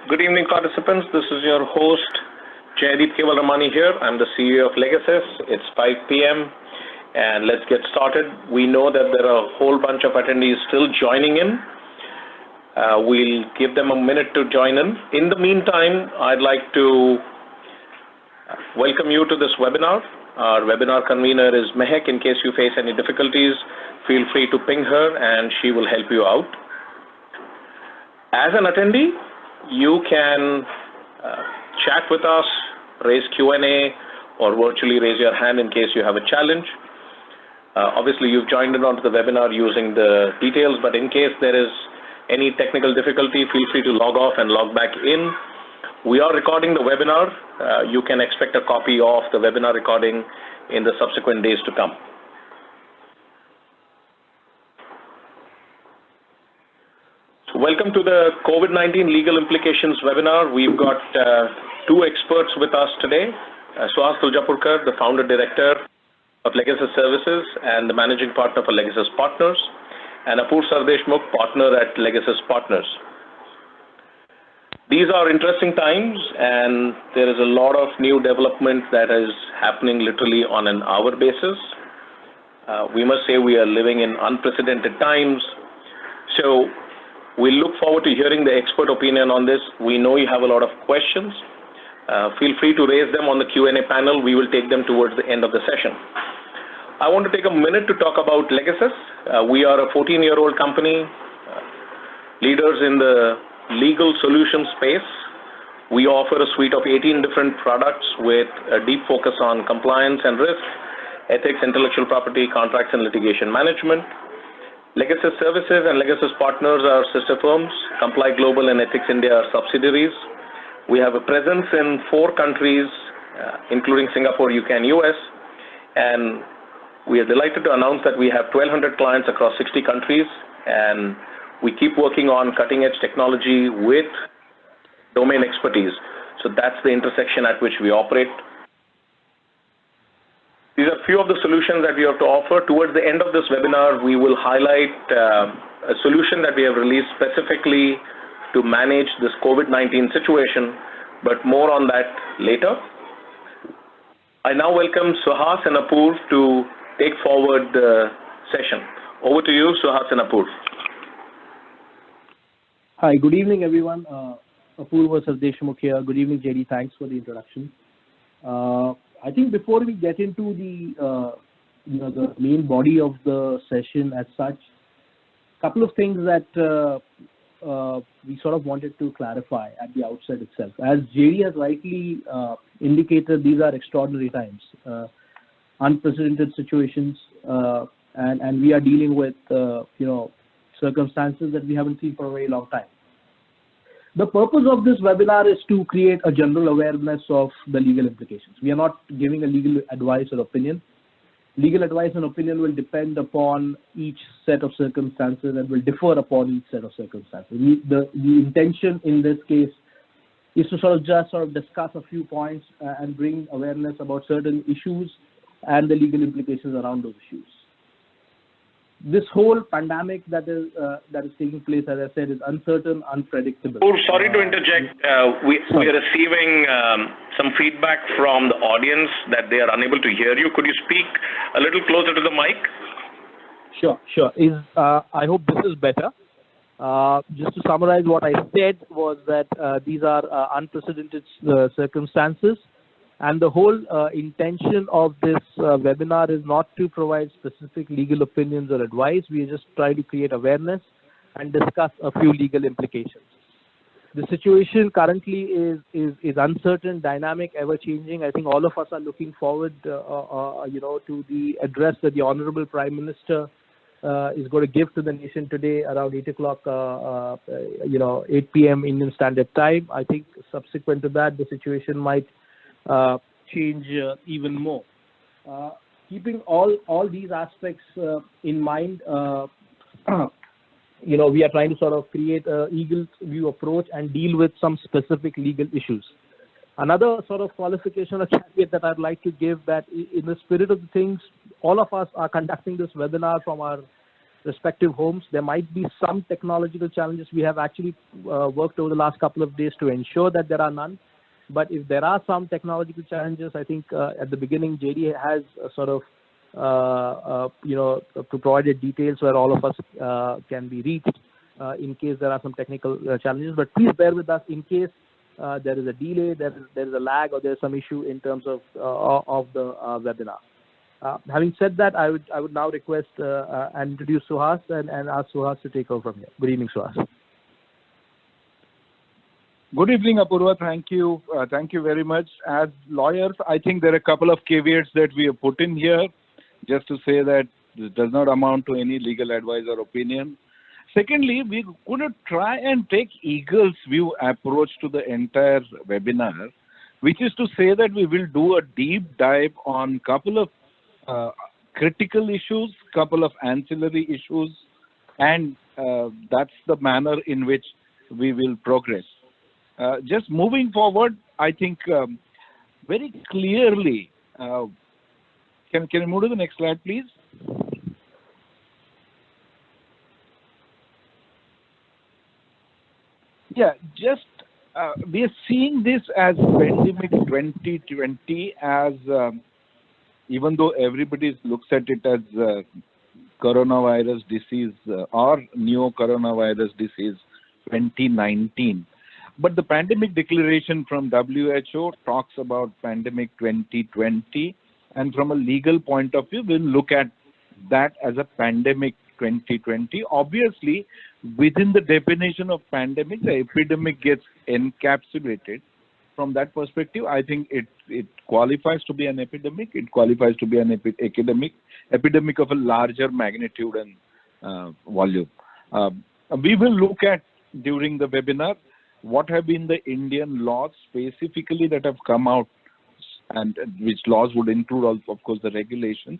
Good evening, participants. This is your host, Jaideep Kevalramani here. I'm the CEO of Legasis. It's 5 p.m. and let's get started. We know that there are a whole bunch of attendees still joining in. We'll give them a minute to join in. In the meantime, I'd like to welcome you to this webinar. Our webinar convener is Mehak. In case you face any difficulties, feel free to ping her and she will help you out. As an attendee, you can chat with us, raise Q&A, or virtually raise your hand in case you have a challenge. Obviously, you've joined in onto the webinar using the details, but in case there is any technical difficulty, feel free to log off and log back in. We are recording the webinar. You can expect a copy of the webinar recording in the subsequent days to come. So welcome to the COVID-19 Legal Implications webinar. We've got two experts with us today. Suhas Tuljapurkar, the founder director of Legasis Services and the managing partner for Legasis Partners, and Apoorv Sardeshmukh, partner at Legasis Partners. These are interesting times, and there is a lot of new development that is happening literally on an hour basis. We must say we are living in unprecedented times. So we look forward to hearing the expert opinion on this. We know you have a lot of questions. Feel free to raise them on the Q&A panel. We will take them towards the end of the session. I want to take a minute to talk about Legasis. We are a 14-year-old company, leaders in the legal solution space. We offer a suite of 18 different products with a deep focus on compliance and risk, ethics, intellectual property, contracts, and litigation management. Legasis Services and Legasis Partners are sister firms. Comply Global and Ethics India are subsidiaries. We have a presence in 4 countries, including Singapore, UK, and US. And we are delighted to announce that we have 1,200 clients across 60 countries. And we keep working on cutting-edge technology with domain expertise. So that's the intersection at which we operate. These are a few of the solutions that we have to offer. Towards the end of this webinar, we will highlight a solution that we have released specifically to manage this COVID-19 situation, but more on that later. I now welcome Suhas and Apoorv to take forward the session. Over to you, Suhas and Apoorv. Hi, good evening, everyone. Apoorv Sardeshmukh here. Good evening, JD. Thanks for the introduction. I think before we get into the the main body of the session as such, couple of things that we sort of wanted to clarify at the outset itself. As JD has rightly indicated, these are extraordinary times, unprecedented situations, and we are dealing with circumstances that we haven't seen for a very long time. The purpose of this webinar is to create a general awareness of the legal implications. We are not giving a legal advice or opinion. Legal advice and opinion will depend upon each set of circumstances and will differ upon each set of circumstances. The intention in this case is to sort of discuss a few points and bring awareness about certain issues and the legal implications around those issues. This whole pandemic that is taking place, as I said, is uncertain, unpredictable. Oh, sorry to interject. We are receiving some feedback from the audience that they are unable to hear you. Could you speak a little closer to the mic? Sure. I hope this is better. Just to summarize, what I said was that these are unprecedented circumstances. And the whole intention of this webinar is not to provide specific legal opinions or advice. We are just trying to create awareness and discuss a few legal implications. The situation currently is uncertain, dynamic, ever-changing. I think all of us are looking forward, to the address that the Honorable Prime Minister is going to give to the nation today around 8 o'clock, 8 p.m. Indian Standard Time. I think subsequent to that, the situation might change even more. Keeping all these aspects in mind, we are trying to sort of create a eagle view approach and deal with some specific legal issues. Another sort of qualification or caveat that I'd like to give, that in the spirit of the things, all of us are conducting this webinar from our respective homes. There might be some technological challenges. We have actually worked over the last couple of days to ensure that there are none. But if there are some technological challenges, I think at the beginning, JD has to provide details where all of us can be reached in case there are some technical challenges. But please bear with us in case there is a delay, there is a lag, or there is some issue in terms of the webinar. Having said that, I would now request and introduce Suhas and ask Suhas to take over from here. Good evening, Suhas. Good evening, Apurva. Thank you. Thank you very much. As lawyers, I think there are a couple of caveats that we have put in here, just to say that this does not amount to any legal advice or opinion. Secondly, we could try and take eagle's view approach to the entire webinar, which is to say that we will do a deep dive on couple of critical issues, couple of ancillary issues, and that's the manner in which we will progress. Just moving forward, I think very clearly, can you move to the next slide, please? Yeah, just we are seeing this as pandemic 2020 as even though everybody looks at it as coronavirus disease or new coronavirus disease 2019. But the pandemic declaration from WHO talks about pandemic 2020, and from a legal point of view, we'll look at that as a pandemic 2020. Obviously, within the definition of pandemic, the epidemic gets encapsulated. From that perspective, I think it qualifies to be an epidemic. It qualifies to be an epidemic of a larger magnitude and volume. We will look at during the webinar what have been the Indian laws specifically that have come out, and which laws would include also, of course, the regulations.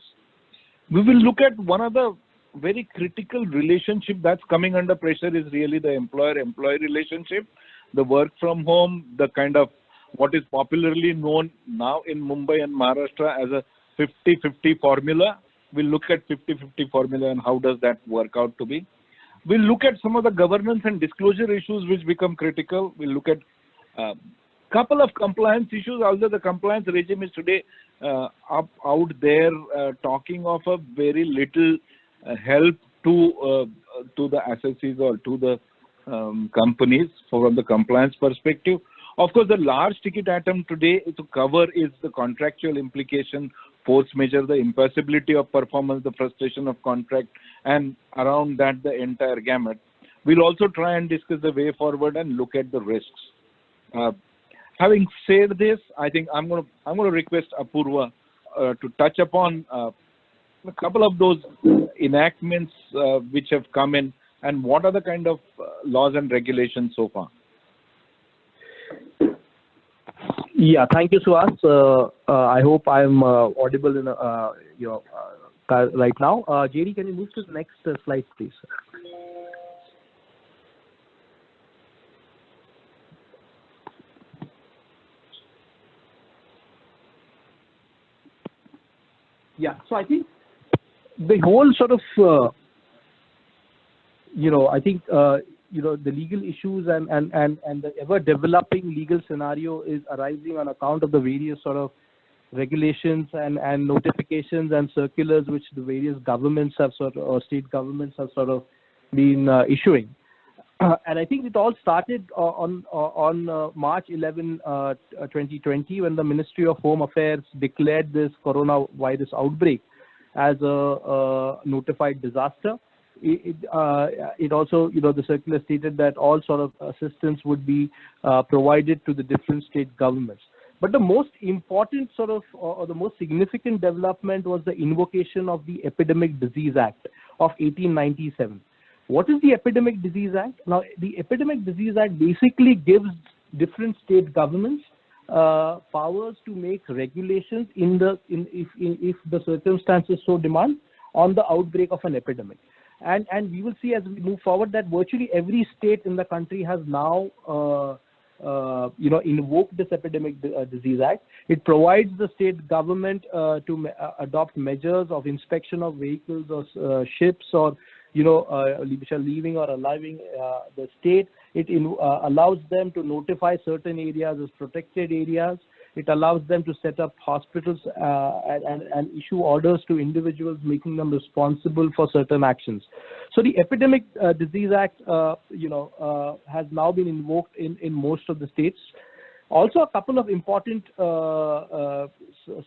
We will look at one of the very critical relationship that's coming under pressure is really the employer-employee relationship, the work from home, the kind of what is popularly known now in Mumbai and Maharashtra as a 50-50 formula. We'll look at 50-50 formula and how does that work out to be. We'll look at some of the governance and disclosure issues which become critical. We'll look at couple of compliance issues, although the compliance regime is today out there talking of a very little help to the assessees or to the companies from the compliance perspective. Of course, the large ticket item today to cover is the contractual implication, force majeure, the impossibility of performance, the frustration of contract, and around that the entire gamut. We'll also try and discuss the way forward and look at the risks. Having said this, I think I'm going to request Apurva to touch upon a couple of those enactments which have come in, and what are the kind of laws and regulations so far. Yeah, thank you, Suhas. I hope I'm audible in right now. JD, can you move to the next slide, please? Yeah, so I think the whole sort of, the legal issues and the ever-developing legal scenario is arising on account of the various sort of regulations and notifications and circulars which the various governments have or state governments have sort of been issuing. And I think it all started on March 11, 2020, when the Ministry of Home Affairs declared this coronavirus outbreak as a notified disaster. It also, the circular stated that all sort of assistance would be provided to the different state governments. But the most important sort of, or the most significant development was the invocation of the Epidemic Disease Act of 1897. What is the Epidemic Disease Act? Now, the Epidemic Disease Act basically gives different state governments powers to make regulations if the circumstances so demand on the outbreak of an epidemic. And we will see as we move forward that virtually every state in the country has now invoked this Epidemic Disease Act. It provides the state government to adopt measures of inspection of vehicles or ships or which are leaving or arriving the state. It allows them to notify certain areas as protected areas. It allows them to set up hospitals and issue orders to individuals, making them responsible for certain actions. So the Epidemic Disease Act, has now been invoked in most of the states. Also, a couple of important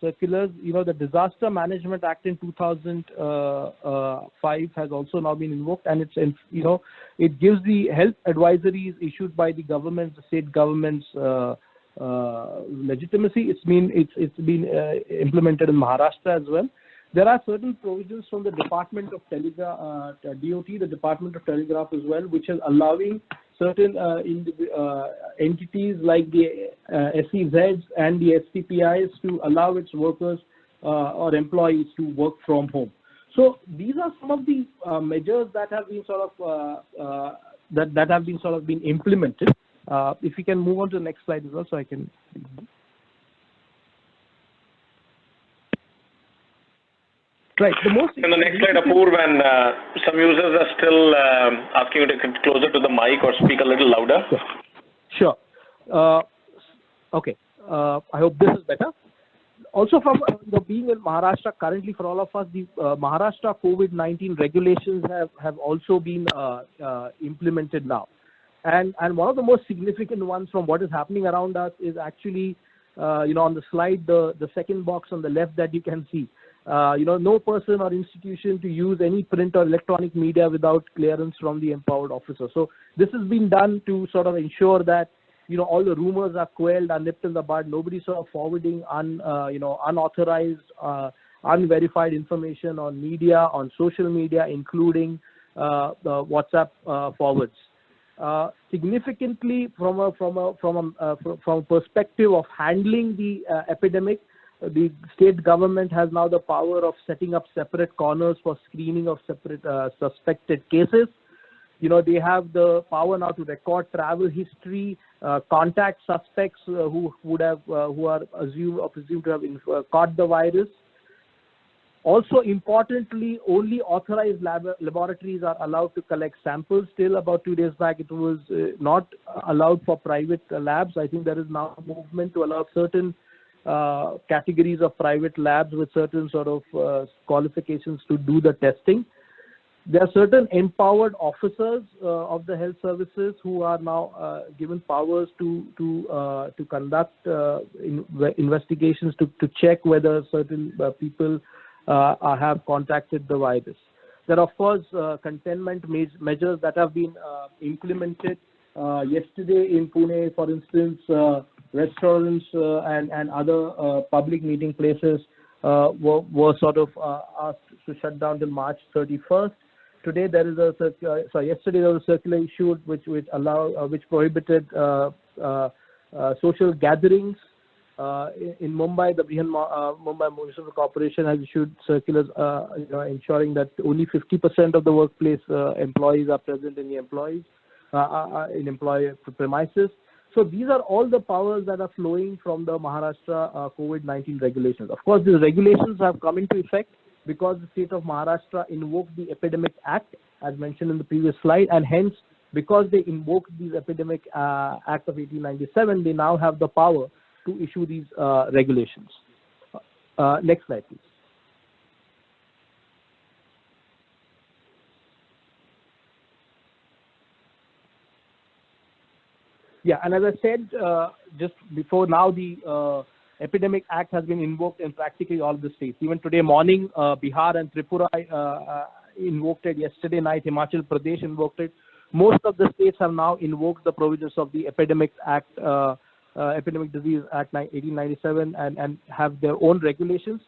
circulars. The Disaster Management Act in 2005 has also now been invoked, and it gives the health advisories issued by the governments, the state governments, legitimacy. It's been implemented in Maharashtra as well. There are certain provisions from the Department of Telegraph, DOT, the Department of Telegraph as well, which is allowing certain entities like the SEZs and the STPIs to allow its workers or employees to work from home. So these are some of the measures that have been been implemented. If we can move on to the next slide as well, so I can. Right. In the next slide, Apoorv, and some users are still asking you to come closer to the mic or speak a little louder. Sure. Okay. I hope this is better. Also, from being in Maharashtra currently, for all of us, the Maharashtra COVID-19 regulations have also been implemented now. And one of the most significant ones from what is happening around us is actually, on the slide, the second box on the left that you can see. No person or institution to use any print or electronic media without clearance from the empowered officer. So this has been done to sort of ensure that, all the rumors are quelled, are nipped in the bud. Nobody's sort of forwarding unauthorized, unverified information on media, on social media, including the WhatsApp forwards. Significantly, from a perspective of handling the epidemic, the state government has now the power of setting up separate corners for screening of separate suspected cases. They have the power now to record travel history, contact suspects who are presumed to have caught the virus. Also, importantly, only authorized laboratories are allowed to collect samples. Till about 2 days back, it was not allowed for private labs. I think there is now a movement to allow certain categories of private labs with certain sort of qualifications to do the testing. There are certain empowered officers of the health services who are now given powers to conduct investigations to check whether certain people have contacted the virus. There are, of course, containment measures that have been implemented. Yesterday in Pune, for instance, restaurants and other public meeting places were sort of asked to shut down till March 31st. Today there is yesterday there was a circular issued which prohibited social gatherings. In Mumbai, the Mumbai Municipal Corporation has issued circulars, ensuring that only 50% of the workplace employees are present in the employer premises. So these are all the powers that are flowing from the Maharashtra COVID-19 regulations. Of course, these regulations have come into effect because the state of Maharashtra invoked the Epidemic Act, as mentioned in the previous slide, and hence, because they invoked the Epidemic Act of 1897, they now have the power to issue these regulations. Next slide, please. Yeah, and as I said just before, now the Epidemic Act has been invoked in practically all the states. Even today morning, Bihar and Tripura invoked it. Yesterday night, Himachal Pradesh invoked it. Most of the states have now invoked the provisions of the Epidemic Act, Epidemic Disease Act 1897, and have their own regulations,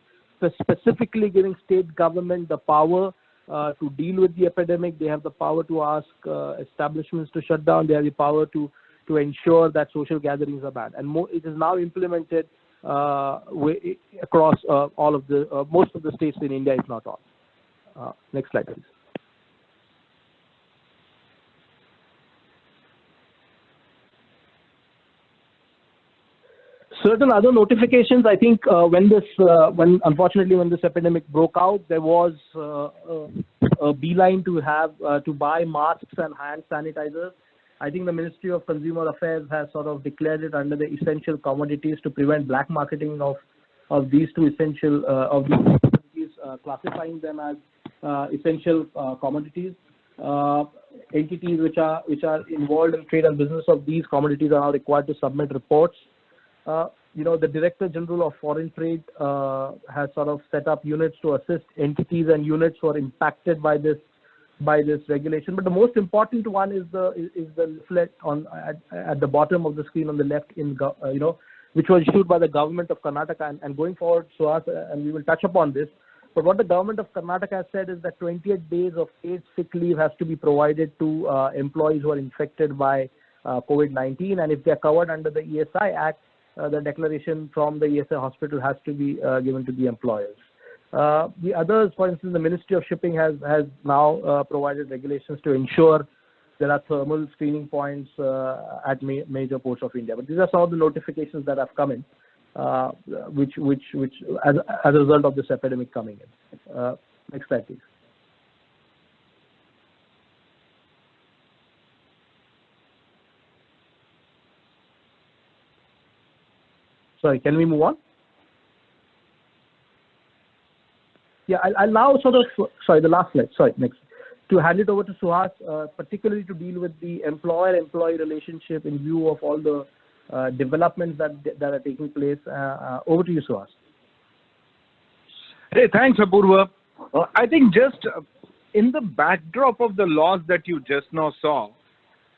specifically giving state government the power to deal with the epidemic. They have the power to ask establishments to shut down. They have the power to ensure that social gatherings are banned. And it is now implemented across all of the most of the states in India, if not all. Next slide, please. Certain other notifications. I think when unfortunately when this epidemic broke out, there was a a beeline to have to buy masks and hand sanitizers. I think the Ministry of Consumer Affairs has sort of declared it under the essential commodities to prevent black marketing of these two essential commodities, classifying them as essential commodities. Entities which are involved in trade and business of these commodities are now required to submit reports. The Director General of Foreign Trade has sort of set up units to assist entities and units who are impacted by this regulation. But the most important one is the leaflet at the bottom of the screen on the left, which was issued by the government of Karnataka. And going forward, Suhas, and we will touch upon this. But what the government of Karnataka has said is that 28 days of paid sick leave has to be provided to employees who are infected by COVID-19, and if they are covered under the ESI Act, the declaration from the ESI hospital has to be given to the employers. The others, for instance, the Ministry of Shipping has now provided regulations to ensure there are thermal screening points at major ports of India. But these are some of the notifications that have come in, which as a result of this epidemic coming in. Next slide, please. Sorry, can we move on? Yeah, I'll now sort of, sorry, the last slide, sorry, next. To hand it over to Suhas, particularly to deal with the employer-employee relationship in view of all the developments that are taking place. Over to you, Suhas. Hey, thanks, Apurva. I think just in the backdrop of the laws that you just now saw,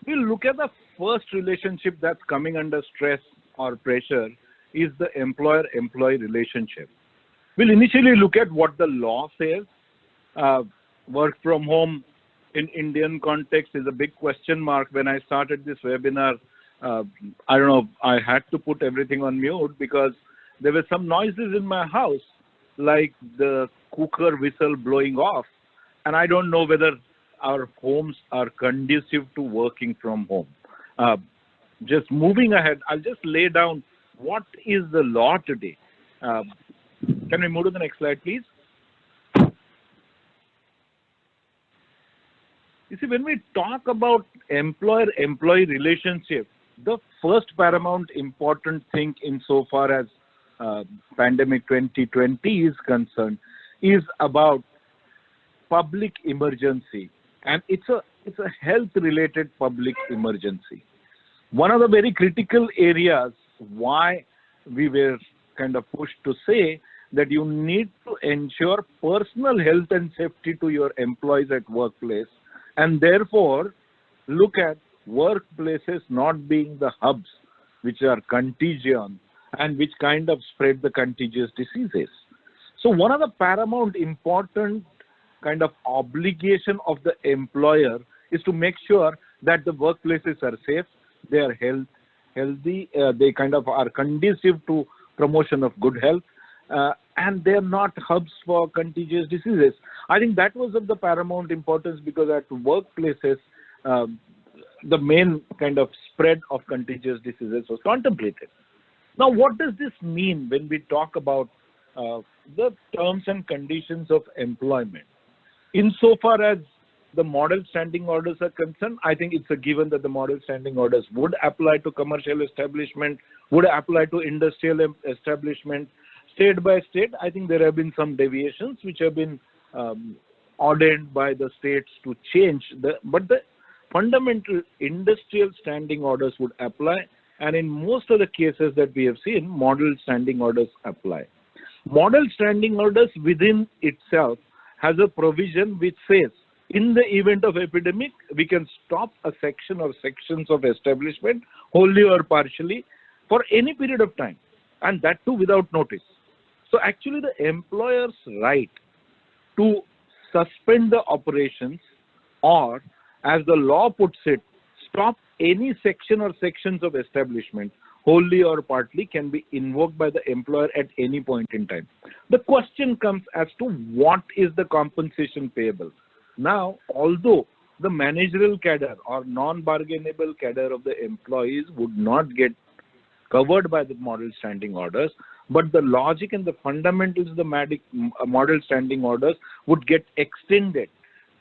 we'll look at the first relationship that's coming under stress or pressure is the employer-employee relationship. We'll initially look at what the law says. Work from home in Indian context is a big question mark. When I started this webinar, I don't know, I had to put everything on mute because there were some noises in my house, like the cooker whistle blowing off. And I don't know whether our homes are conducive to working from home. Just moving ahead, I'll just lay down what is the law today. Can we move to the next slide, please? You see, when we talk about employer-employee relationship, the first paramount important thing insofar as pandemic 2020 is concerned is about public emergency, and it's a health-related public emergency. One of the very critical areas why we were kind of pushed to say that you need to ensure personal health and safety to your employees at workplace, and therefore look at workplaces not being the hubs which are contagion and which kind of spread the contagious diseases. So one of the paramount important kind of obligation of the employer is to make sure that the workplaces are safe, they are healthy, they kind of are conducive to promotion of good health, and they are not hubs for contagious diseases. I think that was of the paramount importance because at workplaces, the main kind of spread of contagious diseases was contemplated. Now, what does this mean when we talk about the terms and conditions of employment? Insofar as the model standing orders are concerned, I think it's a given that the model standing orders would apply to commercial establishment, would apply to industrial establishment. State by state, I think there have been some deviations which have been ordained by the states to change, but the fundamental industrial standing orders would apply, and in most of the cases that we have seen, model standing orders apply. Model standing orders within itself has a provision which says, in the event of epidemic, we can stop a section or sections of establishment, wholly or partially, for any period of time, and that too without notice. So actually the employer's right to suspend the operations, or as the law puts it, stop any section or sections of establishment, wholly or partly, can be invoked by the employer at any point in time. The question comes as to what is the compensation payable. Now, although the managerial cadre or non-bargainable cadre of the employees would not get covered by the model standing orders, but the logic and the fundamentals of the model standing orders would get extended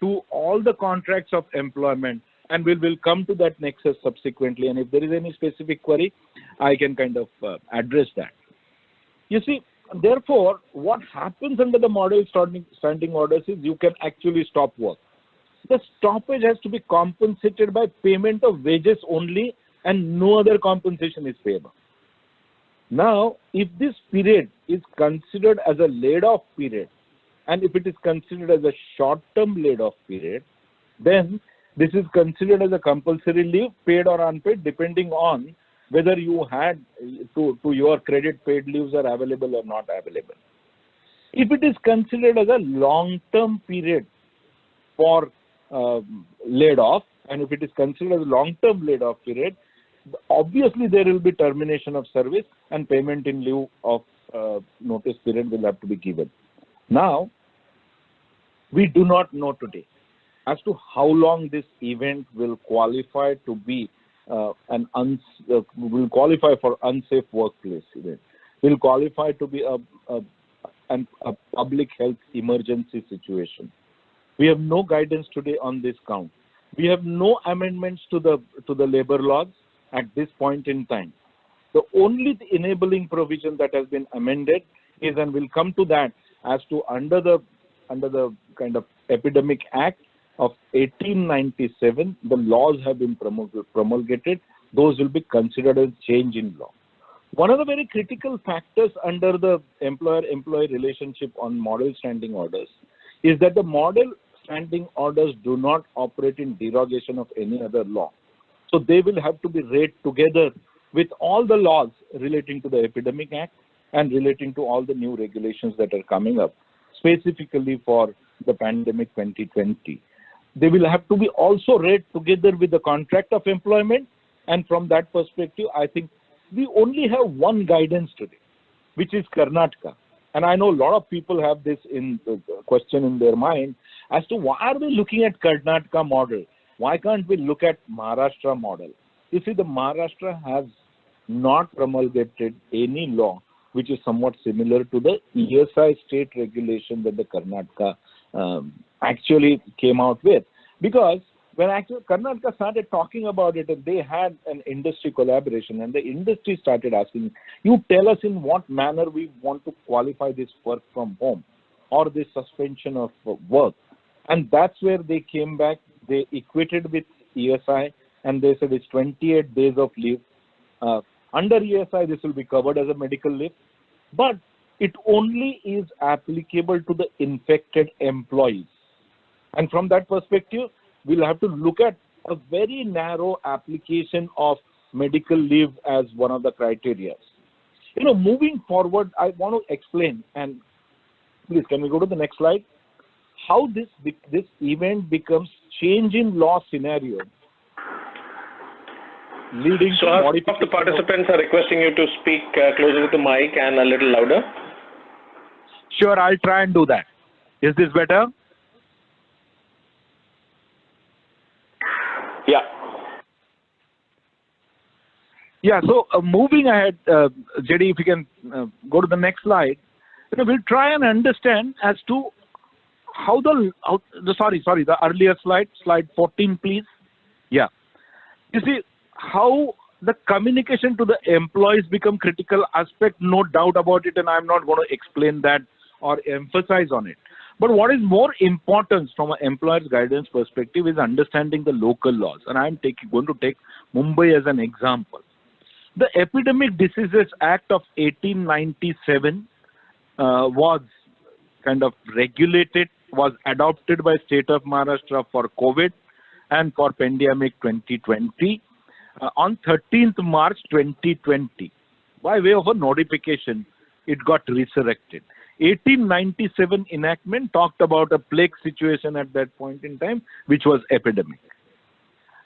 to all the contracts of employment, and we'll come to that nexus subsequently. And if there is any specific query, I can kind of address that. You see, therefore, what happens under the model standing orders is you can actually stop work. The stoppage has to be compensated by payment of wages only, and no other compensation is payable. Now, if this period is considered as a laid-off period, and if it is considered as a short-term laid-off period, then this is considered as a compulsory leave, paid or unpaid, depending on whether you had to your credit paid leaves are available or not available. If it is considered as a long-term period for laid off, and if it is considered as a long-term laid off period, obviously there will be termination of service and payment in lieu of notice period will have to be given. Now, we do not know today as to how long this event will qualify to be will qualify for unsafe workplace event, will qualify to be a public health emergency situation. We have no guidance today on this count. We have no amendments to the labor laws at this point in time. The only enabling provision that has been amended is, and we'll come to that, as to under the kind of Epidemic Act of 1897, the laws have been promulgated. Those will be considered as change in law. One of the very critical factors under the employer-employee relationship on model standing orders is that the model standing orders do not operate in derogation of any other law. So they will have to be read together with all the laws relating to the Epidemic Act and relating to all the new regulations that are coming up, specifically for the pandemic 2020. They will have to be also read together with the contract of employment, and from that perspective, I think we only have one guidance today, which is Karnataka. And I know a lot of people have this question in their mind as to why are we looking at Karnataka model? Why can't we look at Maharashtra model? You see, the Maharashtra has not promulgated any law which is somewhat similar to the ESI state regulation that the Karnataka actually came out with. Because when actually Karnataka started talking about it, and they had an industry collaboration, and the industry started asking, you tell us in what manner we want to qualify this work from home or this suspension of work. And that's where they came back. They equated with ESI, and they said it's 28 days of leave. Under ESI, this will be covered as a medical leave, but it only is applicable to the infected employees. And from that perspective, we'll have to look at a very narrow application of medical leave as one of the criteria. You know, moving forward, I want to explain, and please, can we go to the next slide? How this event becomes change in law scenario, leading to modification. The participants are requesting you to speak closer to the mic and a little louder. Sure, I'll try and do that. Is this better? Yeah. Yeah, so moving ahead, JD, if you can go to the next slide, we'll try and understand as to how the earlier slide 14, please. Yeah. You see, how the communication to the employees become critical aspect, no doubt about it, and I'm not going to explain that or emphasize on it. But what is more important from an employer's guidance perspective is understanding the local laws. And I'm going to take Mumbai as an example. The Epidemic Diseases Act of 1897 was kind of regulated, was adopted by state of Maharashtra for COVID and for pandemic 2020 on 13th March 2020. By way of a notification, it got resurrected. 1897 enactment talked about a plague situation at that point in time, which was epidemic.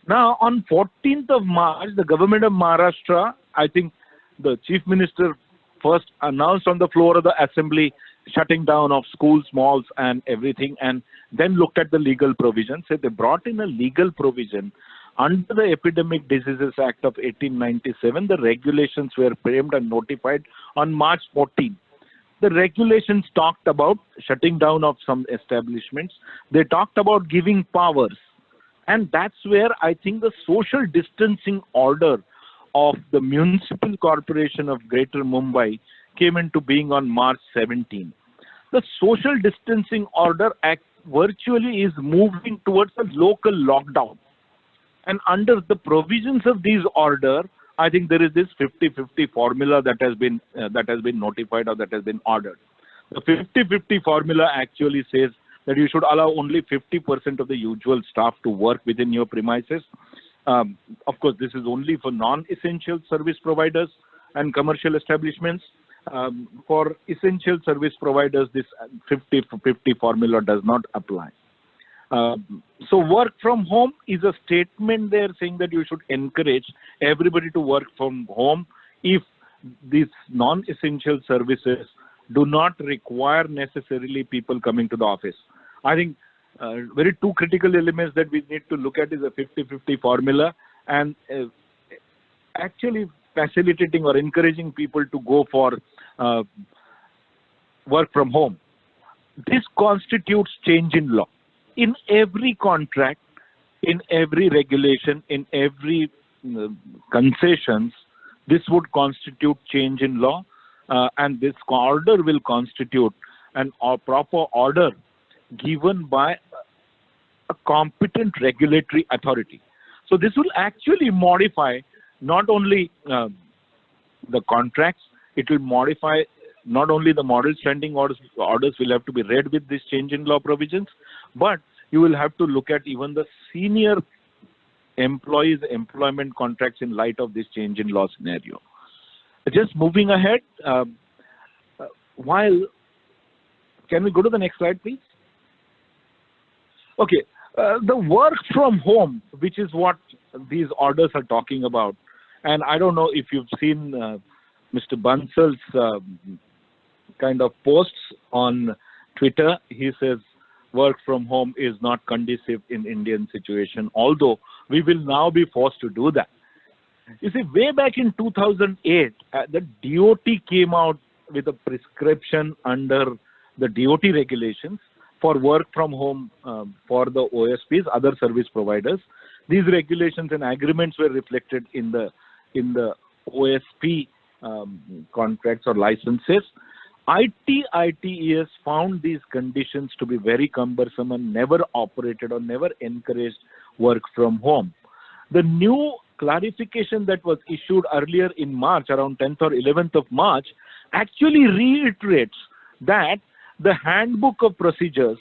Now, on 14th of March, the government of Maharashtra, I think the chief minister first announced on the floor of the assembly shutting down of schools, malls and everything, and then looked at the legal provision. So they brought in a legal provision under the Epidemic Diseases Act of 1897. The regulations were framed and notified on March 14. the regulations talked about shutting down of some establishments. They talked about giving powers. And that's where I think the social distancing order of the Municipal Corporation of Greater Mumbai came into being on March 17. The social distancing order act virtually is moving towards a local lockdown. And under the provisions of these order, I think there is this 50-50 formula that has been notified or that has been ordered. The 50-50 formula actually says that you should allow only 50% of the usual staff to work within your premises. Of course, this is only for non-essential service providers and commercial establishments. For essential service providers, this 50-50 formula does not apply. So work from home is a statement there saying that you should encourage everybody to work from home if these non-essential services do not require necessarily people coming to the office. I think very two critical elements that we need to look at is a 50-50 formula and actually facilitating or encouraging people to go for work from home. This constitutes change in law. In every contract, in every regulation, in every concessions, this would constitute change in law, and this order will constitute a proper order given by a competent regulatory authority. So this will actually modify not only the contracts, it will modify not only the model standing orders will have to be read with this change in law provisions, but you will have to look at even the senior employees' employment contracts in light of this change in law scenario. Just moving ahead, can we go to the next slide, please? Okay, the work from home, which is what these orders are talking about, and I don't know if you've seen Mr. Bansal's kind of posts on Twitter. He says work from home is not conducive in Indian situation, although we will now be forced to do that. You see, way back in 2008, the DOT came out with a prescription under the DOT regulations for work from home for the OSPs, other service providers. These regulations and agreements were reflected in the OSP contracts or licenses. ITES found these conditions to be very cumbersome and never operated or never encouraged work from home. The new clarification that was issued earlier in March, around 10th or 11th of March, actually reiterates that the handbook of procedures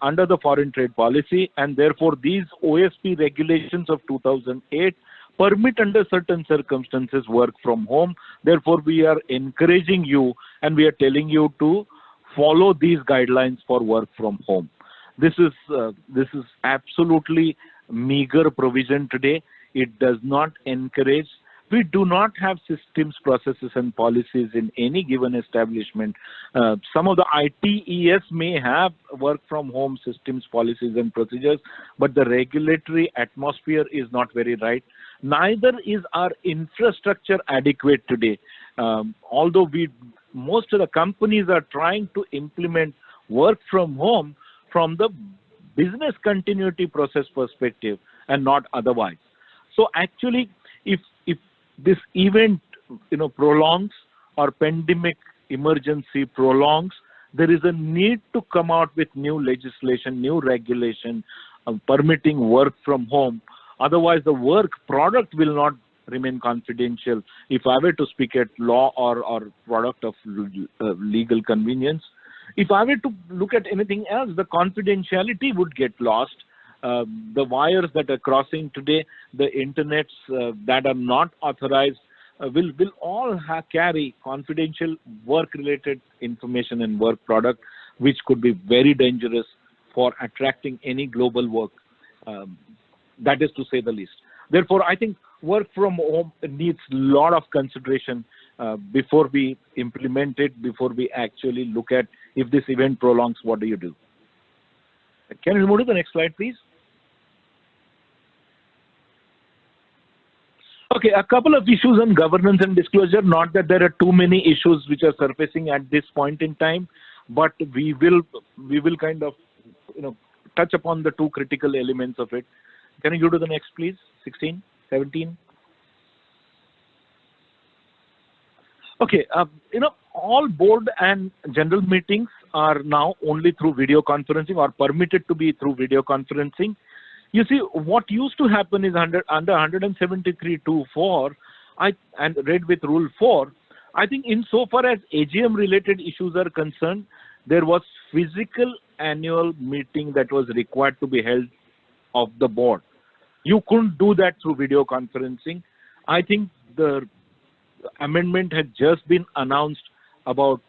under the foreign trade policy and therefore these OSP regulations of 2008 permit under certain circumstances work from home. Therefore, we are encouraging you and we are telling you to follow these guidelines for work from home. This is absolutely meager provision today. It does not encourage. We do not have systems, processes, and policies in any given establishment. Some of the ITES may have work from home systems, policies, and procedures, but the regulatory atmosphere is not very right. Neither is our infrastructure adequate today. Although most of the companies are trying to implement work from home from the business continuity process perspective and not otherwise. So actually, if this event prolongs or pandemic emergency prolongs, there is a need to come out with new legislation, new regulation permitting work from home. Otherwise, the work product will not remain confidential. If I were to speak at law or product of legal convenience, if I were to look at anything else, the confidentiality would get lost. The wires that are crossing today, the internets that are not authorized will all carry confidential work-related information and work product, which could be very dangerous for attracting any global work. That is to say the least. Therefore, I think work from home needs a lot of consideration before we implement it, before we actually look at if this event prolongs, what do you do? Can we move to the next slide, please? Okay. Okay, a couple of issues on governance and disclosure. Not that there are too many issues which are surfacing at this point in time, but we will kind of touch upon the two critical elements of it. Can you go to the next, please? 16, 17. Okay, all board and general meetings are now only through video conferencing or permitted to be through video conferencing. You see, what used to happen is under 173.2.4 and read with Rule 4, I think insofar as AGM related issues are concerned, there was physical annual meeting that was required to be held of the board. You couldn't do that through video conferencing. I think the amendment had just been announced about,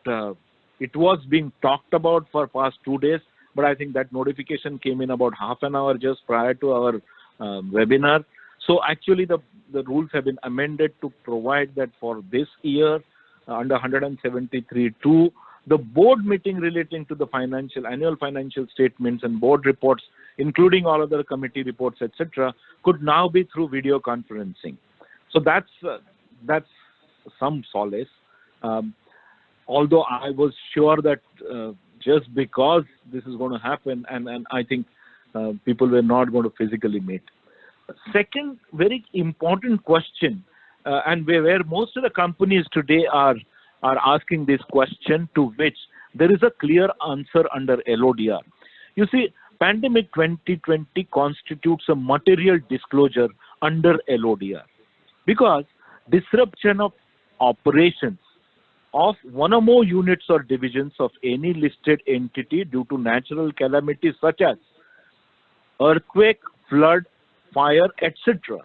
it was being talked about for past 2 days, but I think that notification came in about half an hour just prior to our webinar. So actually the rules have been amended to provide that for this year under 173.2, the board meeting relating to the annual financial statements and board reports, including all other committee reports, etc., could now be through video conferencing. So that's some solace. Although I was sure that just because this is going to happen, and I think people were not going to physically meet. Second, very important question, and where most of the companies today are asking this question, to which there is a clear answer under LODR. You see, Pandemic 2020 constitutes a material disclosure under LODR because disruption of operations of one or more units or divisions of any listed entity due to natural calamities such as earthquake, flood, fire, etc.,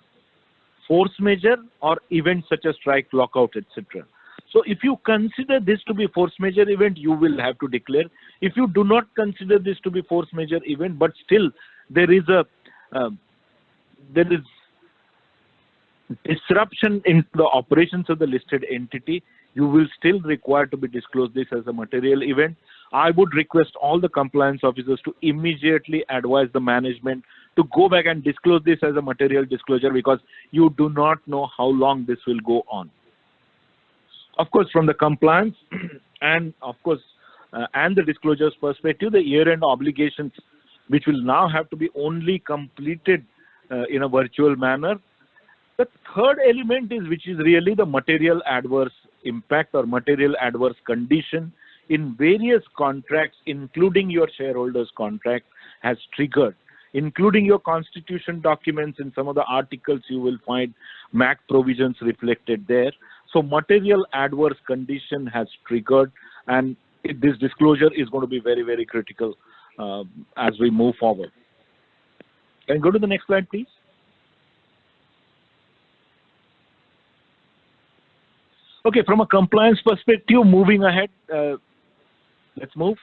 force majeure, or events such as strike, lockout, etc. So if you consider this to be force majeure event, you will have to declare. If you do not consider this to be force majeure event, but still there is disruption in the operations of the listed entity, you will still require to be disclosed this as a material event. I would request all the compliance officers to immediately advise the management to go back and disclose this as a material disclosure, because you do not know how long this will go on. Of course, from the compliance and of course and the disclosures perspective, the year-end obligations, which will now have to be only completed in a virtual manner. The third element is, which is really the material adverse impact or material adverse condition in various contracts, including your shareholders' contract, has triggered, including your constitution documents. In some of the articles you will find MAC provisions reflected there. So material adverse condition has triggered, and this disclosure is going to be very, very critical as we move forward. Can you go to the next slide, please? Okay, from a compliance perspective, moving ahead, let's move.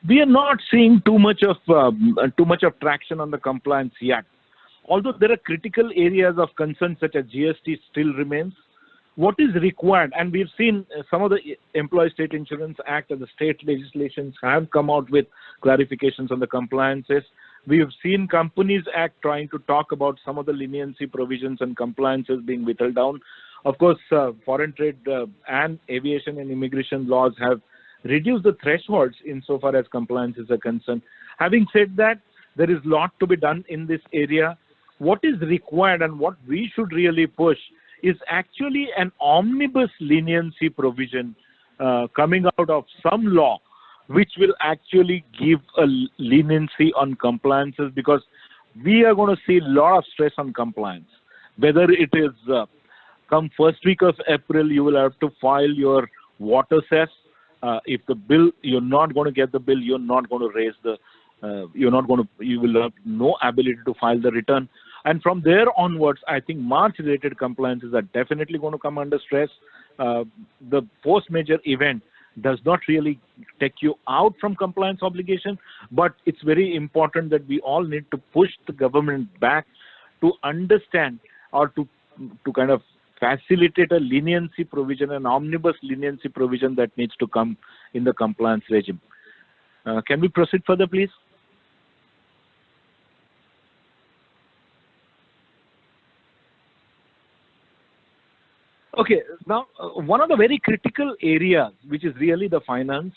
We are not seeing too much of traction on the compliance yet. Although there are critical areas of concern such as GST still remains. What is required, and we've seen some of the Employee State Insurance Act and the state legislations have come out with clarifications on the compliances. We have seen Companies Act trying to talk about some of the leniency provisions and compliances being whittled down. Of course, foreign trade and aviation and immigration laws have reduced the thresholds insofar as compliances are concerned. Having said that, there is a lot to be done in this area. What is required and what we should really push is actually an omnibus leniency provision coming out of some law, which will actually give a leniency on compliances, because we are going to see a lot of stress on compliance. Whether it is come first week of April, you will have to file your water cess. If the bill, you're not going to get the bill, you're not going to raise the, you will have no ability to file the return. And from there onwards, I think March-related compliances are definitely going to come under stress. The force majeure event does not really take you out from compliance obligation, but it's very important that we all need to push the government back to understand or to kind of facilitate a leniency provision, an omnibus leniency provision that needs to come in the compliance regime. Can we proceed further, please? Okay, now one of the very critical areas, which is really the finance,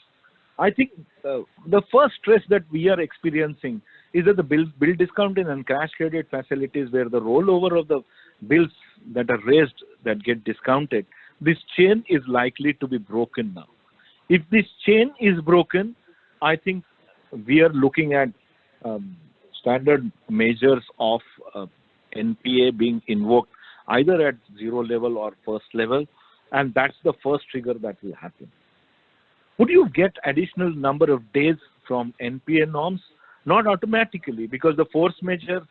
I think the first stress that we are experiencing is that the bill discounting and cash credit facilities, where the rollover of the bills that are raised that get discounted, this chain is likely to be broken now. If this chain is broken, I think we are looking at standard measures of NPA being invoked either at zero level or first level, and that's the first trigger that will happen. Would you get additional number of days from NPA norms? Not automatically, because the force measure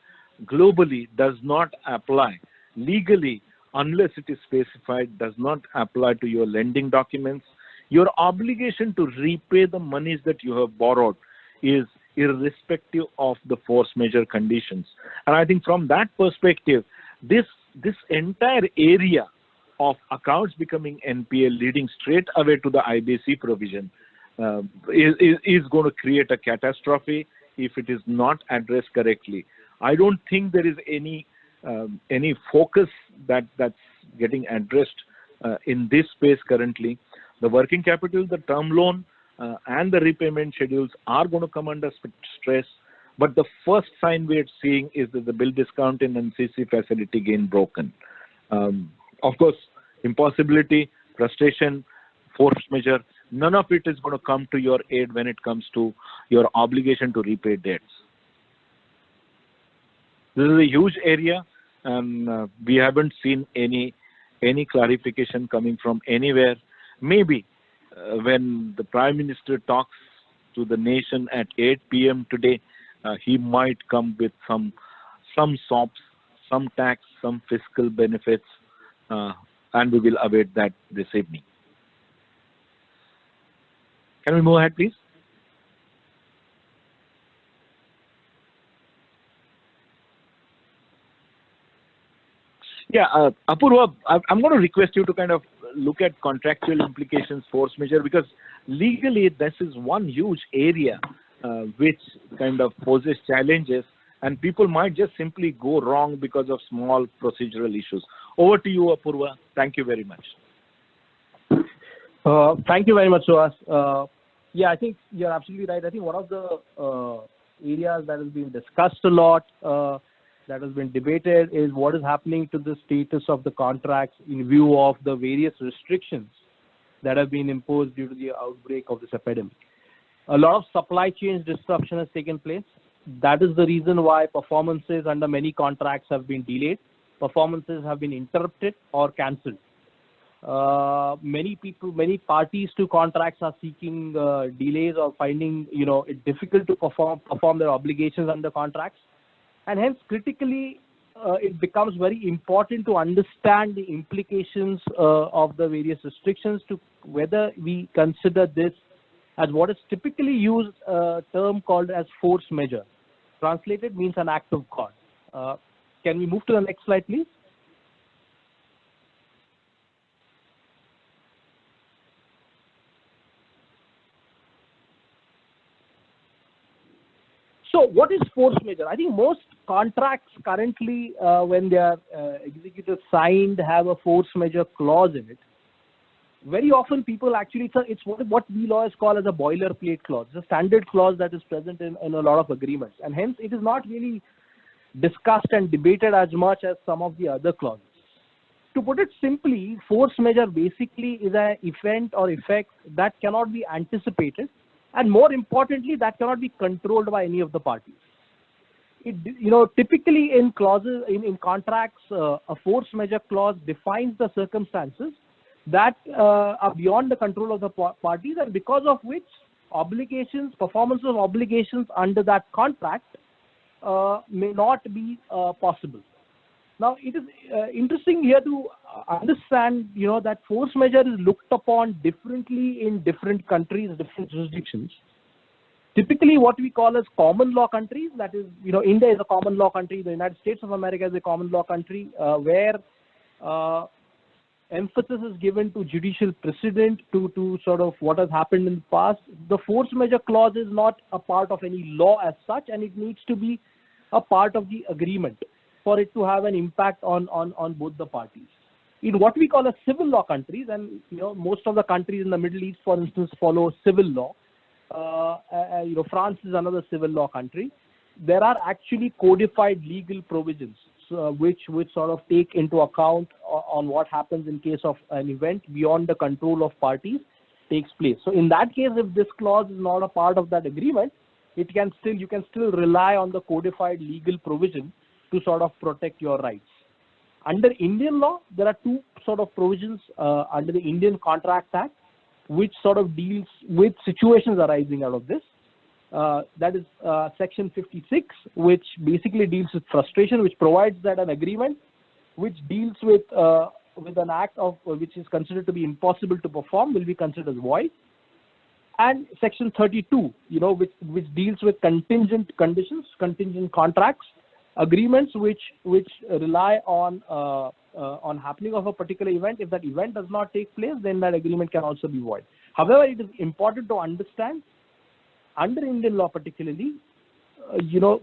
globally does not apply. Legally, unless it is specified, does not apply to your lending documents. Your obligation to repay the monies that you have borrowed is irrespective of the force measure conditions. And I think from that perspective, this entire area of accounts becoming NPA leading straight away to the IBC provision is going to create a catastrophe if it is not addressed correctly. I don't think there is any focus that's getting addressed in this space currently. The working capital, the term loan, and the repayment schedules are going to come under stress. But the first sign we are seeing is that the bill discounting and CC facility again broken. Of course, impossibility, frustration, force measure, none of it is going to come to your aid when it comes to your obligation to repay debts. This is a huge area, and we haven't seen any clarification coming from anywhere. Maybe when the Prime Minister talks to the nation at 8 p.m. today, he might come with some SOPs, some tax, some fiscal benefits, and we will await that this evening. Can we move ahead, please? Yeah, Apurva, I'm going to request you to kind of look at contractual implications, force measure, because legally this is one huge area which kind of poses challenges, and people might just simply go wrong because of small procedural issues. Over to you, Apurva. Thank you very much. Thank you very much, Suhas. Yeah, I think you're absolutely right. I think one of the areas that has been discussed a lot, that has been debated, is what is happening to the status of the contracts in view of the various restrictions that have been imposed due to the outbreak of this epidemic. A lot of supply chain disruption has taken place. That is the reason why performances under many contracts have been delayed. Performances have been interrupted or cancelled. Many parties to contracts are seeking delays or finding it difficult to perform their obligations under contracts, and hence critically it becomes very important to understand the implications of the various restrictions, to whether we consider this as what is typically used term called as force measure. Translated means an act of God. Can we move to the next slide, please? So what is force measure? I think most contracts currently, when they are executed, signed, have a force measure clause in it. Very often people actually, it's what we lawyers call as a boilerplate clause. It's a standard clause that is present in a lot of agreements. And hence it is not really discussed and debated as much as some of the other clauses. To put it simply, force measure basically is an event or effect that cannot be anticipated, and more importantly, that cannot be controlled by any of the parties. Typically in clauses, in contracts, a force measure clause defines the circumstances that are beyond the control of the parties, and because of which performance of obligations under that contract may not be possible. Now, it is interesting here to understand, that force measure is looked upon differently in different countries, different jurisdictions. Typically, what we call as common law countries, that is, India is a common law country, the United States of America is a common law country, where emphasis is given to judicial precedent, to sort of what has happened in the past. The force measure clause is not a part of any law as such, and it needs to be a part of the agreement for it to have an impact on both the parties. In what we call a civil law countries, and most of the countries in the Middle East, for instance, follow civil law. France is another civil law country. There are actually codified legal provisions which sort of take into account on what happens in case of an event beyond the control of parties takes place. So in that case, if this clause is not a part of that agreement, you can still rely on the codified legal provision to sort of protect your rights. Under Indian law, there are two sort of provisions under the Indian Contract Act, which sort of deals with situations arising out of this. That is Section 56, which basically deals with frustration, which provides that an agreement which deals with an act of which is considered to be impossible to perform will be considered as void. And Section 32, which deals with contingent conditions, contingent contracts, agreements which rely on happening of a particular event. If that event does not take place, then that agreement can also be void. However, it is important to understand, under Indian law particularly,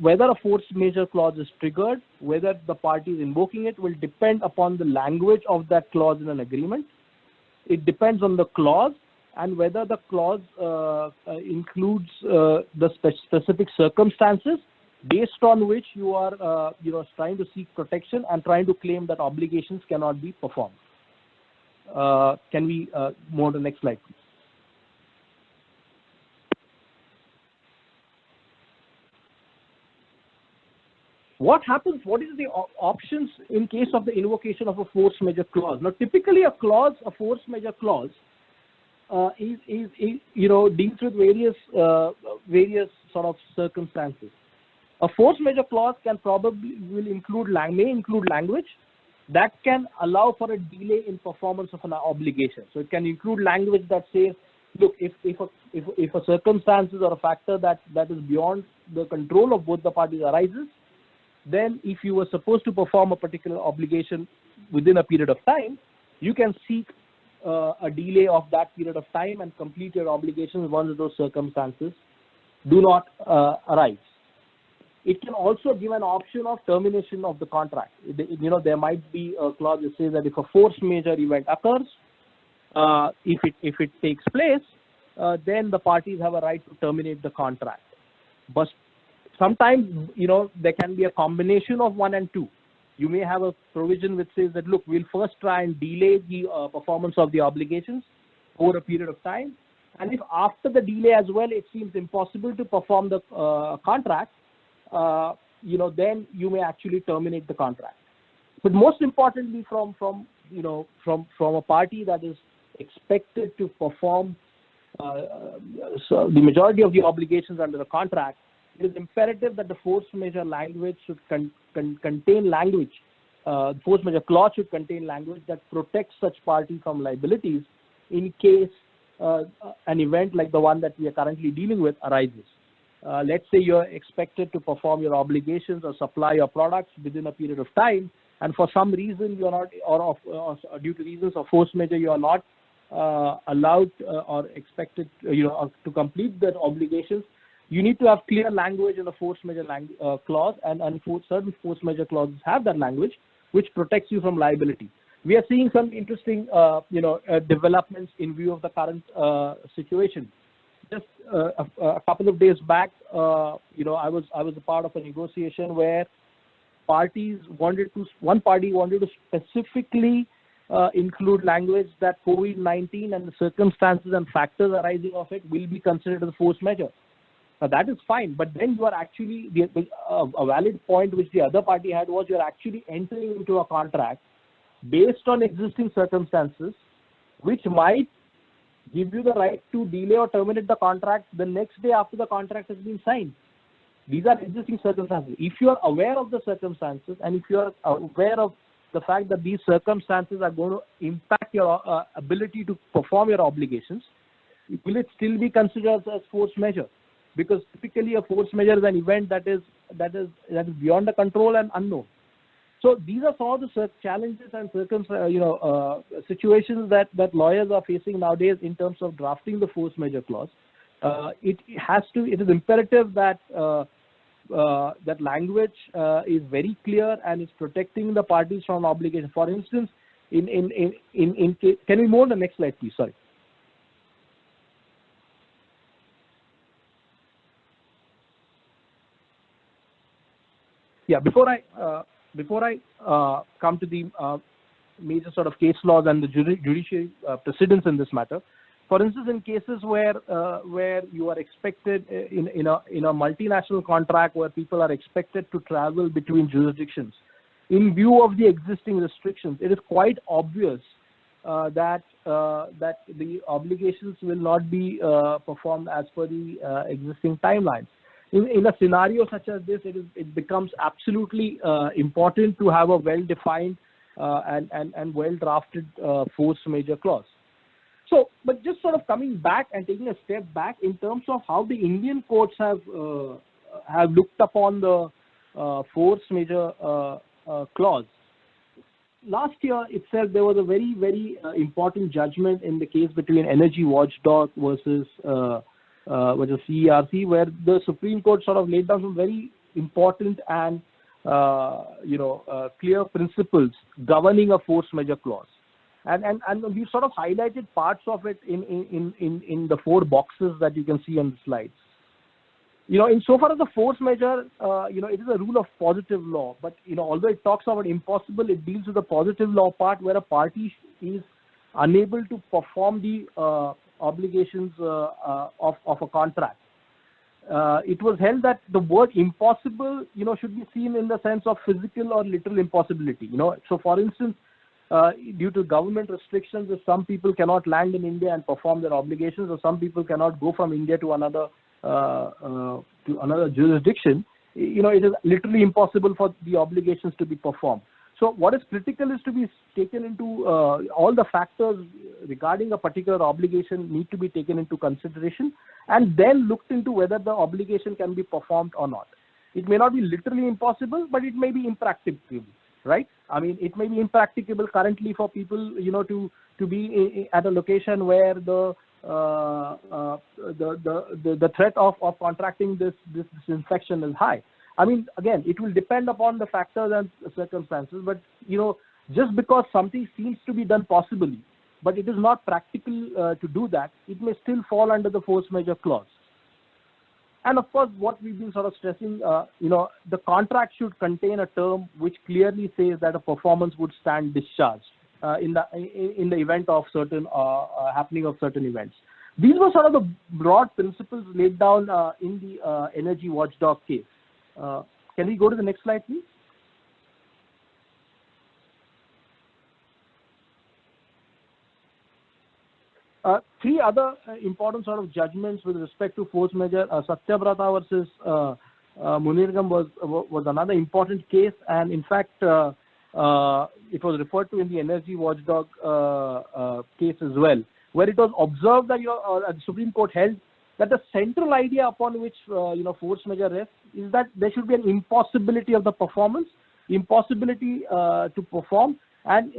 whether a force majeure clause is triggered, whether the party is invoking it, will depend upon the language of that clause in an agreement. It depends on the clause and whether the clause includes the specific circumstances based on which you are trying to seek protection and trying to claim that obligations cannot be performed. Can we move on to the next slide, please? What happens? What is the options in case of the invocation of a force majeure clause? Now, typically, a force majeure clause, deals with various sort of circumstances. A force majeure clause may include language that can allow for a delay in performance of an obligation. So it can include language that says, look, if a circumstances or a factor that is beyond the control of both the parties arises, then if you were supposed to perform a particular obligation within a period of time, you can seek a delay of that period of time and complete your obligations once those circumstances do not arise. It can also give an option of termination of the contract. There might be a clause that says that if a force majeure event occurs, if it takes place, then the parties have a right to terminate the contract. But sometimes, there can be a combination of one and two. You may have a provision which says that, look, we'll first try and delay the performance of the obligations over a period of time. And if after the delay as well, it seems impossible to perform the contract, then you may actually terminate the contract. But most importantly, from a party that is expected to perform so the majority of the obligations under the contract, it is imperative that the force majeure language should contain language. The force majeure clause should contain language that protects such party from liabilities in case an event like the one that we are currently dealing with arises. Let's say you're expected to perform your obligations or supply your products within a period of time, and for some reason you are not, or due to reasons of force majeure, you are not allowed or expected, to complete that obligations. You need to have clear language in the force majeure clause, and certain force majeure clauses have that language which protects you from liability. We are seeing some interesting, developments in view of the current situation. Just a couple of days back, I was a part of a negotiation where one party wanted to specifically include language that COVID-19 and the circumstances and factors arising of it will be considered as a force majeure. Now that is fine, but then you are actually, a valid point which the other party had was you're actually entering into a contract based on existing circumstances, which might give you the right to delay or terminate the contract the next day after the contract has been signed. These are existing circumstances. If you are aware of the circumstances and if you are aware of the fact that these circumstances are going to impact your ability to perform your obligations, will it still be considered as force majeure? Because typically a force majeure is an event that is beyond the control and unknown. So these are some of the challenges and situations that lawyers are facing nowadays in terms of drafting the force majeure clause. It is imperative that that language is very clear and is protecting the parties from obligation. For instance, Can we move on the next slide, please? Sorry. Yeah, before I come to the major sort of case laws and the judiciary precedents in this matter, for instance, in cases where you are expected in a multinational contract where people are expected to travel between jurisdictions, in view of the existing restrictions, it is quite obvious that the obligations will not be performed as per the existing timelines. In a scenario such as this, it becomes absolutely important to have a well-defined and well-drafted force majeure clause. So, but just sort of coming back and taking a step back in terms of how the Indian courts have looked upon the force majeure clause. Last year itself, there was a very, very important judgment in the case between Energy Watchdog versus CERC, where the Supreme Court sort of laid down some very important and clear principles governing a force majeure clause. And we sort of highlighted parts of it in the 4 boxes that you can see on the slides. In so far as the force majeure, it is a rule of positive law, but, although it talks about impossible, it deals with the positive law part where a party is unable to perform the obligations of a contract. It was held that the word impossible, should be seen in the sense of physical or literal impossibility. So for instance, due to government restrictions, if some people cannot land in India and perform their obligations, or some people cannot go from India to another jurisdiction, it is literally impossible for the obligations to be performed. So what is critical is to be taken into all the factors regarding a particular obligation need to be taken into consideration, and then looked into whether the obligation can be performed or not. It may not be literally impossible, but it may be impracticable, right? I mean, it may be impracticable currently for people, to be at a location where the threat of contracting this infection is high. I mean, again, it will depend upon the factors and circumstances, but, just because something seems to be done possibly, but it is not practical to do that, it may still fall under the force majeure clause. And of course, what we've been sort of stressing, the contract should contain a term which clearly says that a performance would stand discharged in the event of certain happening of certain events. These were sort of the broad principles laid down in the Energy Watchdog case. Can we go to the next slide, please? Three other important sort of judgments with respect to force majeure. Satyabrata versus Munirgam was another important case, and in fact, it was referred to in the Energy Watchdog case as well, where it was observed that the Supreme Court held that the central idea upon which force majeure rests is that there should be an impossibility of the performance, impossibility to perform, and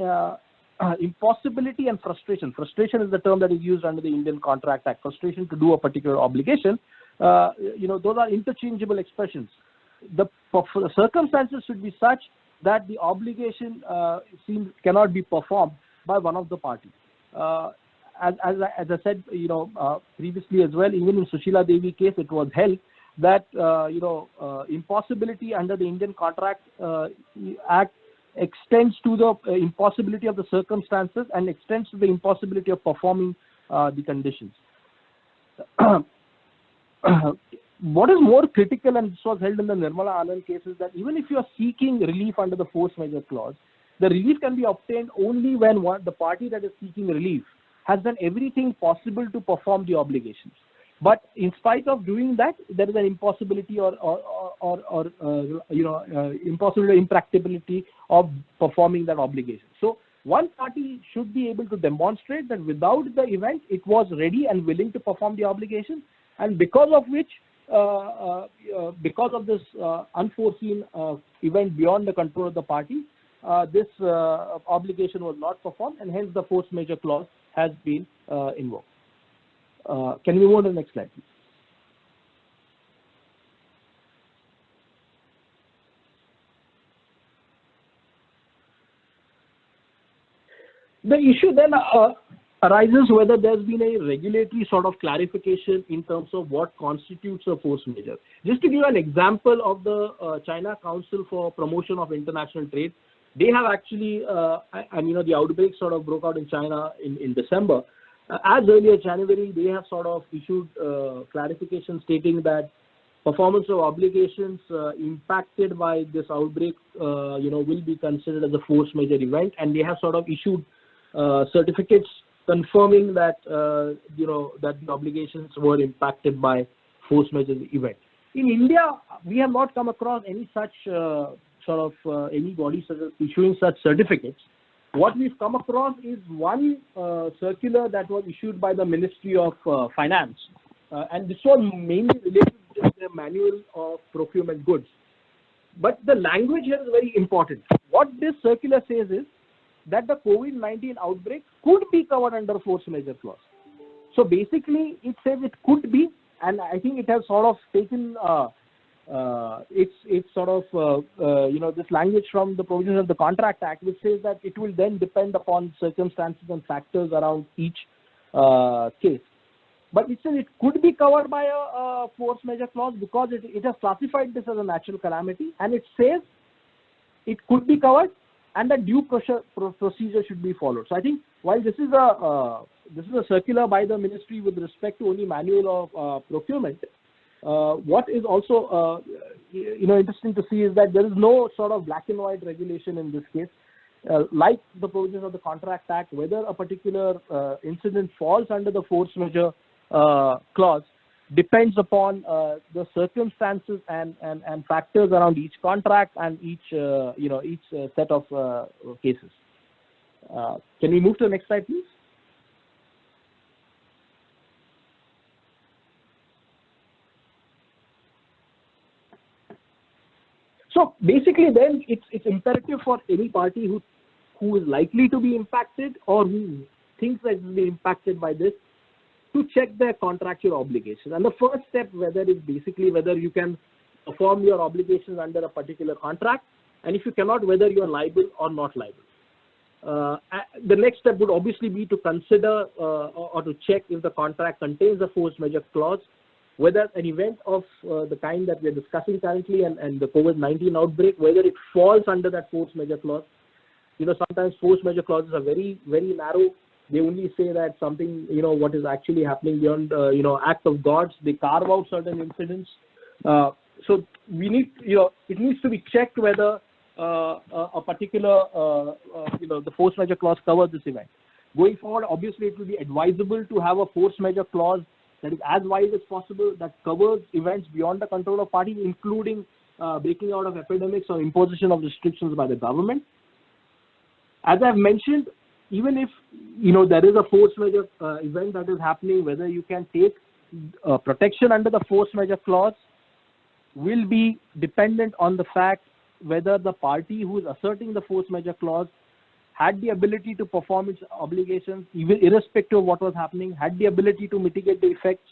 impossibility and frustration. Frustration is the term that is used under the Indian Contract Act. Frustration to do a particular obligation. Those are interchangeable expressions. The circumstances should be such that the obligation cannot be performed by one of the parties. As I said, previously as well, even in Sushila Devi case, it was held that impossibility under the Indian Contract Act extends to the impossibility of the circumstances and extends to the impossibility of performing the conditions. What is more critical, and this was held in the Nirmala Anand case, is that even if you are seeking relief under the force majeure clause, the relief can be obtained only when the party that is seeking relief has done everything possible to perform the obligations. But in spite of doing that, there is an impossibility or impossibility, impracticability of performing that obligation. So one party should be able to demonstrate that without the event, it was ready and willing to perform the obligation, and because of which, because of this unforeseen event beyond the control of the party, this obligation was not performed, and hence the force majeure clause has been invoked. Can we move on to the next slide, please? The issue then arises whether there's been a regulatory sort of clarification in terms of what constitutes a force majeure. Just to give you an example of the China Council for Promotion of International Trade, they have actually, the outbreak sort of broke out in China in December. As early as January, they have sort of issued clarification stating that performance of obligations impacted by this outbreak, will be considered as a force majeure event, and they have sort of issued certificates confirming that that the obligations were impacted by force majeure event. In India, we have not come across any such any body issuing such certificates. What we've come across is one circular that was issued by the Ministry of Finance, and this was mainly related to the manual of procurement goods. But the language here is very important. What this circular says is that the COVID-19 outbreak could be covered under force majeure clause. So basically, it says it could be, and I think it has sort of taken this language from the provisions of the Contract Act, which says that it will then depend upon circumstances and factors around each case. But it says it could be covered by a force majeure clause because it has classified this as a natural calamity, and it says it could be covered and the due procedure should be followed. So I think while this is a circular by the ministry with respect to only manual of procurement, what is also interesting to see is that there is no sort of black and white regulation in this case. Like the provisions of the Contract Act, whether a particular incident falls under the force majeure clause depends upon the circumstances and factors around each contract and each set of cases. Can we move to the next slide, please? So basically, then it's imperative for any party who is likely to be impacted or who thinks that will be impacted by this to check their contractual obligations. And the first step, whether you can perform your obligations under a particular contract, and if you cannot, whether you are liable or not liable. The next step would obviously be to consider or to check if the contract contains a force majeure clause, whether an event of the kind that we are discussing currently and the COVID-19 outbreak, whether it falls under that force majeure clause. Sometimes force majeure clauses are very, very narrow. They only say that something, what is actually happening beyond, act of gods. They carve out certain incidents. So we need, it needs to be checked whether a particular, the force majeure clause covers this event. Going forward, obviously, it will be advisable to have a force majeure clause that is as wide as possible, that covers events beyond the control of parties, including breaking out of epidemics or imposition of restrictions by the government. As I've mentioned, even if there is a force majeure event that is happening, whether you can take protection under the force majeure clause will be dependent on the fact whether the party who is asserting the force majeure clause had the ability to perform its obligations, even irrespective of what was happening, had the ability to mitigate the effects.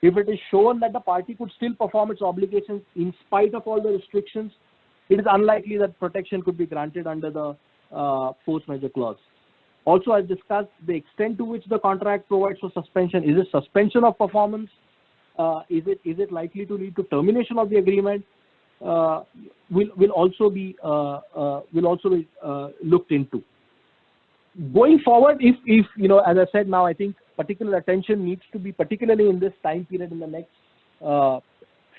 If it is shown that the party could still perform its obligations in spite of all the restrictions, it is unlikely that protection could be granted under the force majeure clause. Also, as discussed, the extent to which the contract provides for suspension, is it suspension of performance? Is it likely to lead to termination of the agreement? Will also be looked into. Going forward, if as I said now, I think particular attention needs to be, particularly in this time period in the next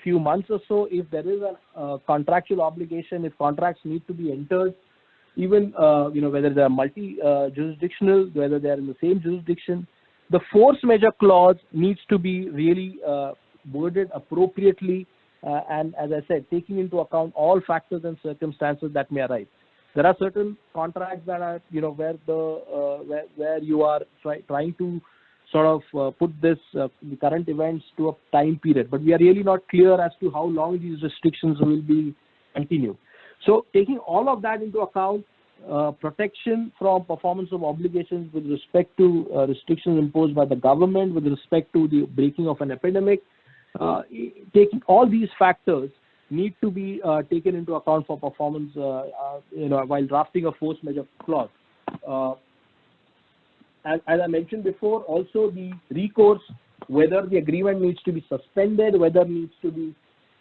few months or so, if there is a contractual obligation, if contracts need to be entered, even whether they are multi-jurisdictional, whether they are in the same jurisdiction, the force majeure clause needs to be really worded appropriately, and as I said, taking into account all factors and circumstances that may arise. There are certain contracts that are, where you are trying to sort of put this the current events to a time period, but we are really not clear as to how long these restrictions will be continued. So taking all of that into account, protection from performance of obligations with respect to restrictions imposed by the government, with respect to the breaking of an epidemic, taking all these factors need to be taken into account for performance, while drafting a force majeure clause. as I mentioned before, also the recourse, whether the agreement needs to be suspended, whether it needs to be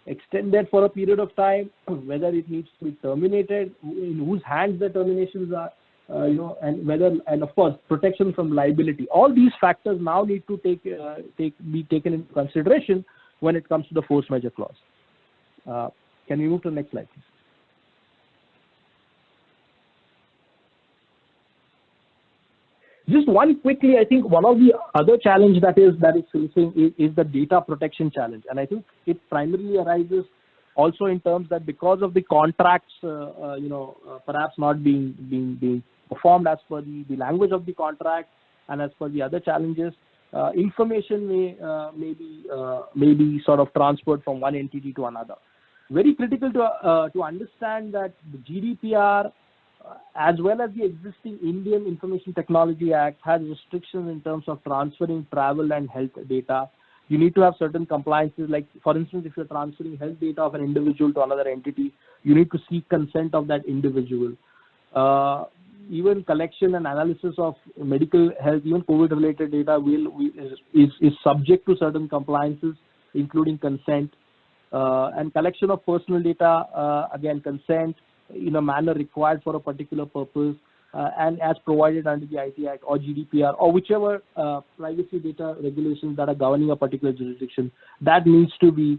extended for a period of time, whether it needs to be terminated, in whose hands the terminations are, and whether, and of course, protection from liability. All these factors now need to be taken into consideration when it comes to the force majeure clause. Can we move to the next slide, please? Just one quickly, I think one of the other challenge that is facing is the data protection challenge, and I think it primarily arises also in terms that because of the contracts, perhaps not being performed as per the language of the contract and as per the other challenges, information may be sort of transferred from one entity to another. Very critical to understand that the GDPR, as well as the existing Indian Information Technology Act, has restrictions in terms of transferring travel and health data. You need to have certain compliances, like for instance, if you're transferring health data of an individual to another entity, you need to seek consent of that individual. Even collection and analysis of medical health, even COVID-related data is subject to certain compliances, including consent. And collection of personal data, again, consent in a manner required for a particular purpose, and as provided under the IT Act or GDPR or whichever privacy data regulations that are governing a particular jurisdiction, that needs to be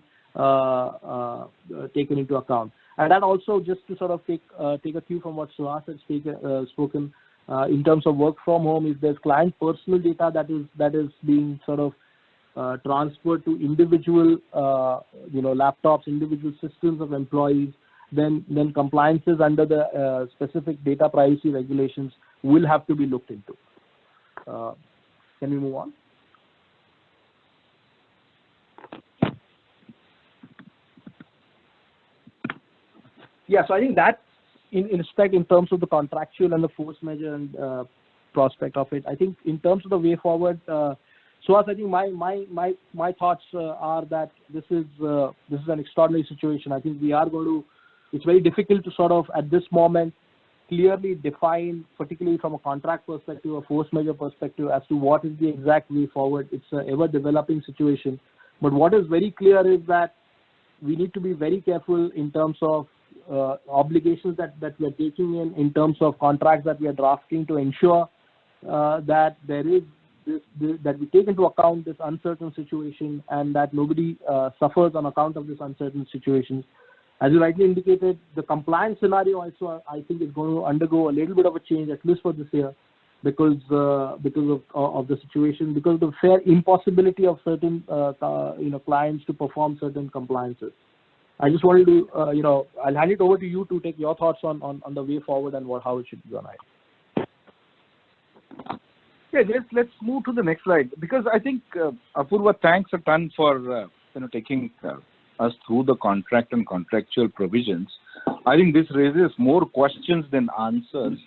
taken into account. And that also, just to sort of take a cue from what Suhas has spoken, in terms of work from home, if there's client personal data that is being sort of transferred to individual laptops, individual systems of employees, then compliances under the specific data privacy regulations will have to be looked into. Can we move on? Yeah, so I think that in respect, in terms of the contractual and the force majeure and prospect of it, I think in terms of the way forward, Suhas, I think my thoughts are that this is an extraordinary situation. I think we are going to. It's very difficult to sort of at this moment clearly define, particularly from a contract perspective or force majeure perspective, as to what is the exact way forward. It's an ever-developing situation. But what is very clear is that we need to be very careful in terms of obligations that we are taking in terms of contracts that we are drafting, to ensure that there is that we take into account this uncertain situation and that nobody suffers on account of this uncertain situation. As you rightly indicated, the compliance scenario also, I think, is going to undergo a little bit of a change, at least for this year, because of the situation, because of the fair impossibility of certain clients to perform certain compliances. I just wanted to I'll hand it over to you to take your thoughts on the way forward and how it should be done. Yeah, let's move to the next slide, because I think Apurva, thanks a ton for taking us through the contract and contractual provisions. I think this raises more questions than answers,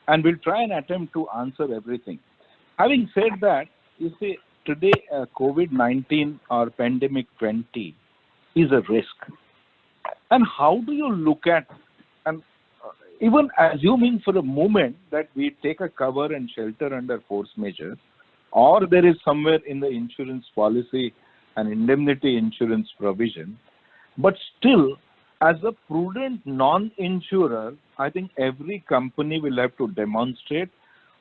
and we'll try and attempt to answer everything. Having said that, you see, today COVID-19 or pandemic 20 is a risk. And how do you look at, and even assuming for a moment that we take a cover and shelter under force majeure, or there is somewhere in the insurance policy an indemnity insurance provision, but still, as a prudent non-insurer, I think every company will have to demonstrate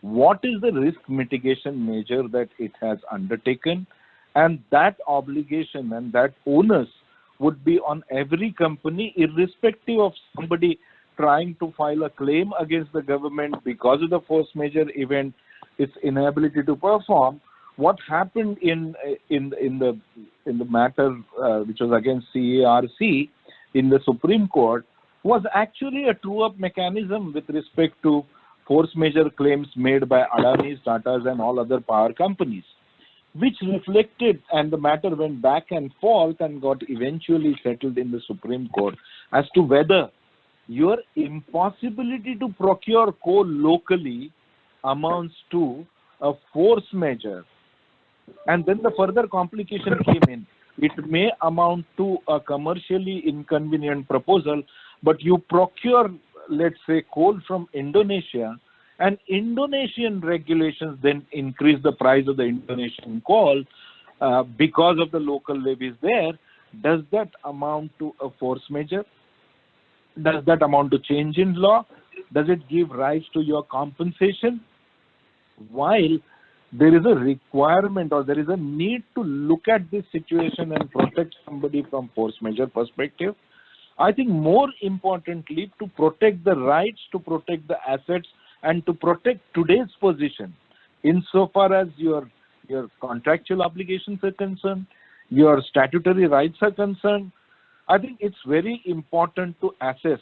what is the risk mitigation measure that it has undertaken, and that obligation and that onus would be on every company, irrespective of somebody trying to file a claim against the government because of the force majeure event, its inability to perform. What happened in the matter which was against CARC in the Supreme Court was actually a true-up mechanism with respect to force majeure claims made by Adani's, Tata's and all other power companies, which reflected, and the matter went back and forth and got eventually settled in the Supreme Court as to whether your impossibility to procure coal locally amounts to a force majeure. And then the further complication came in. It may amount to a commercially inconvenient proposal, but you procure, let's say, coal from Indonesia, and Indonesian regulations then increase the price of the Indonesian coal because of the local levies there, does that amount to a force majeure? Does that amount to change in law? Does it give rise to your compensation? While there is a requirement or there is a need to look at this situation and protect somebody from force majeure perspective, I think more importantly, to protect the rights, to protect the assets, and to protect today's position, insofar as your contractual obligations are concerned, your statutory rights are concerned, I think it's very important to assess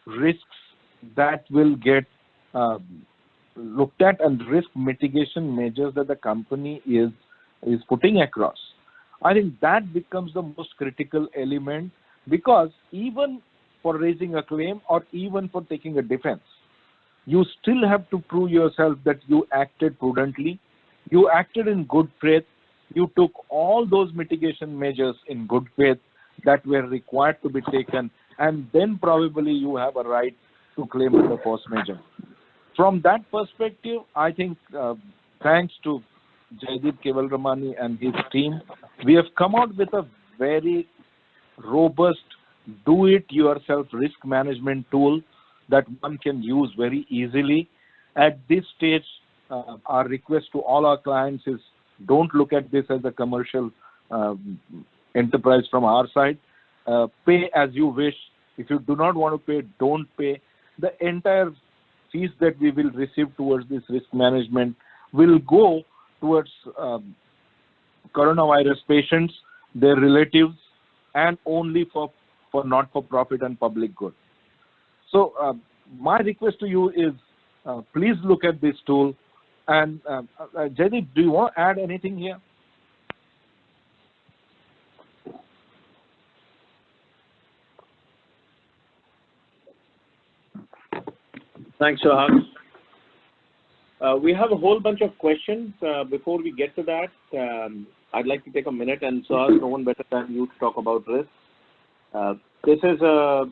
risks that will get looked at and risk mitigation measures that the company is putting across. I think that becomes the most critical element, because even for raising a claim or even for taking a defense, you still have to prove yourself that you acted prudently, you acted in good faith, you took all those mitigation measures in good faith that were required to be taken, and then probably you have a right to claim the force majeure. From that perspective, I think thanks to Jaideep Kevalramani and his team, we have come out with a very robust do-it-yourself risk management tool that one can use very easily. At this stage, our request to all our clients is, don't look at this as a commercial enterprise from our side. Pay as you wish. If you do not want to pay, don't pay. The entire fees that we will receive towards this risk management will go towards coronavirus patients, their relatives, and only for not-for-profit and public good. So my request to you is, please look at this tool. And Jaideep, do you want to add anything here? Thanks, Suhas. We have a whole bunch of questions. Before we get to that, I'd like to take a minute, and Suhas, no one better than you to talk about risk. This is a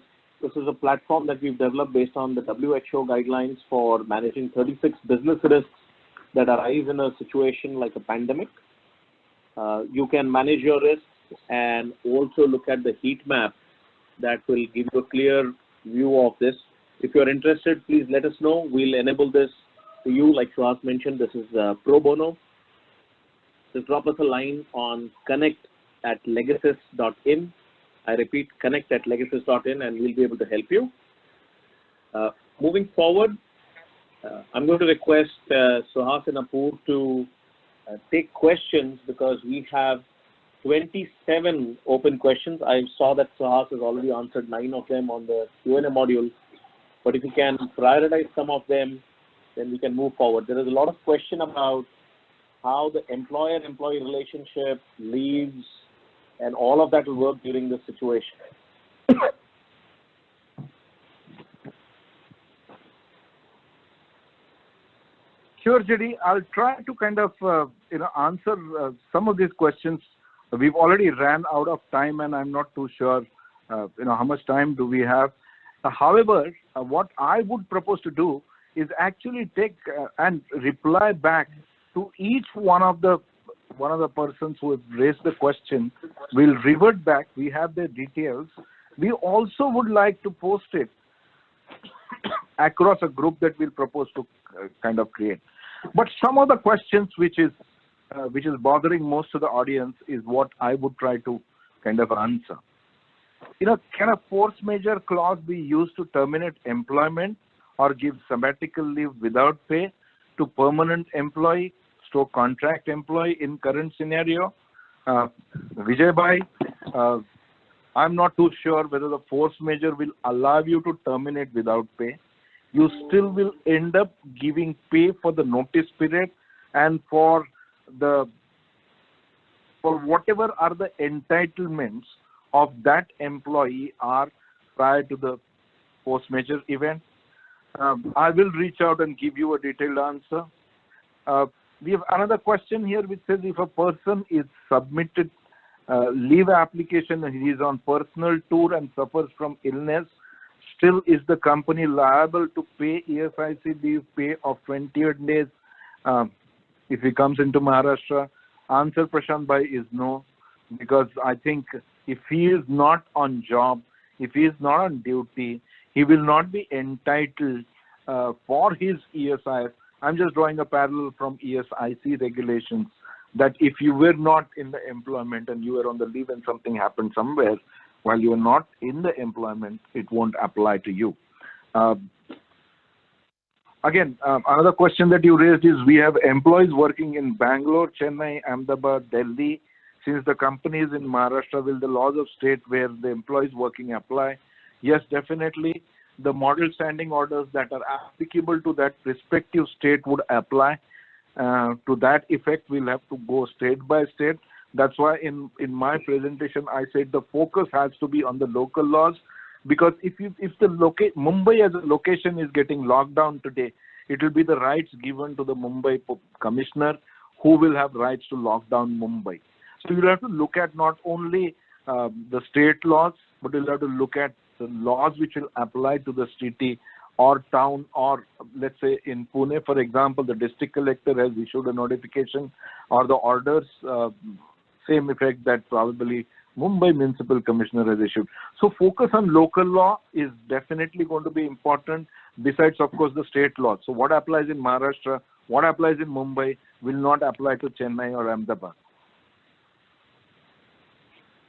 platform that we've developed based on the WHO guidelines for managing 36 business risks that arise in a situation like a pandemic. You can manage your risks and also look at the heat map that will give you a clear view of this. If you're interested, please let us know. We'll enable this to you. Like Suhas mentioned, this is pro bono. Just drop us a line on connect@legasis.in. I repeat, connect@legasis.in, and we'll be able to help you. Moving forward, I'm going to request Suhas and Apoor to take questions, because we have 27 open questions. I saw that Suhas has already answered 9 of them on the Q&A module. But if you can prioritize some of them, then we can move forward. There is a lot of question about how the employer-employee relationship, leaves, and all of that will work during this situation. Sure, JD. I'll try to kind of answer some of these questions. We've already ran out of time, and I'm not too sure how much time do we have. However, what I would propose to do is actually take and reply back to each one of the persons who have raised the question. We'll revert back. We have their details. We also would like to post it across a group that we'll propose to kind of create. But some of the questions which is bothering most of the audience is what I would try to kind of answer. Can a force majeure clause be used to terminate employment or give sabbatical leave without pay to permanent employee, contract employee in current scenario? Vijay Bhai, I'm not too sure whether the force majeure will allow you to terminate without pay. You still will end up giving pay for the notice period and for whatever are the entitlements of that employee are prior to the force majeure event. I will reach out and give you a detailed answer. We have another question here which says, if a person is submitted leave application and he is on personal tour and suffers from illness, still is the company liable to pay ESIC leave pay of 28 days if he comes into Maharashtra? Answer, Prashant Bhai, is no, because I think if he is not on job, if he is not on duty, he will not be entitled for his ESIF. I'm just drawing a parallel from ESIC regulations that if you were not in the employment and you were on the leave and something happened somewhere while you are not in the employment, it won't apply to you. Again, another question that you raised is we have employees working in Bangalore, Chennai, Ahmedabad, Delhi. Since the company is in Maharashtra, will the laws of state where the employees working apply? Yes, definitely. The model standing orders that are applicable to that respective state would apply. To that effect, we'll have to go state by state. That's why in my presentation, I said the focus has to be on the local laws, because if the Mumbai as a location is getting locked down today, it will be the rights given to the Mumbai commissioner who will have rights to lock down Mumbai. So you'll have to look at not only the state laws, but you'll have to look at the laws which will apply to the city or town, or let's say in Pune, for example, the district collector has issued a notification or the orders, same effect that probably Mumbai municipal commissioner has issued. So focus on local law is definitely going to be important, besides of course the state law. So what applies in Maharashtra, what applies in Mumbai will not apply to Chennai or Ahmedabad.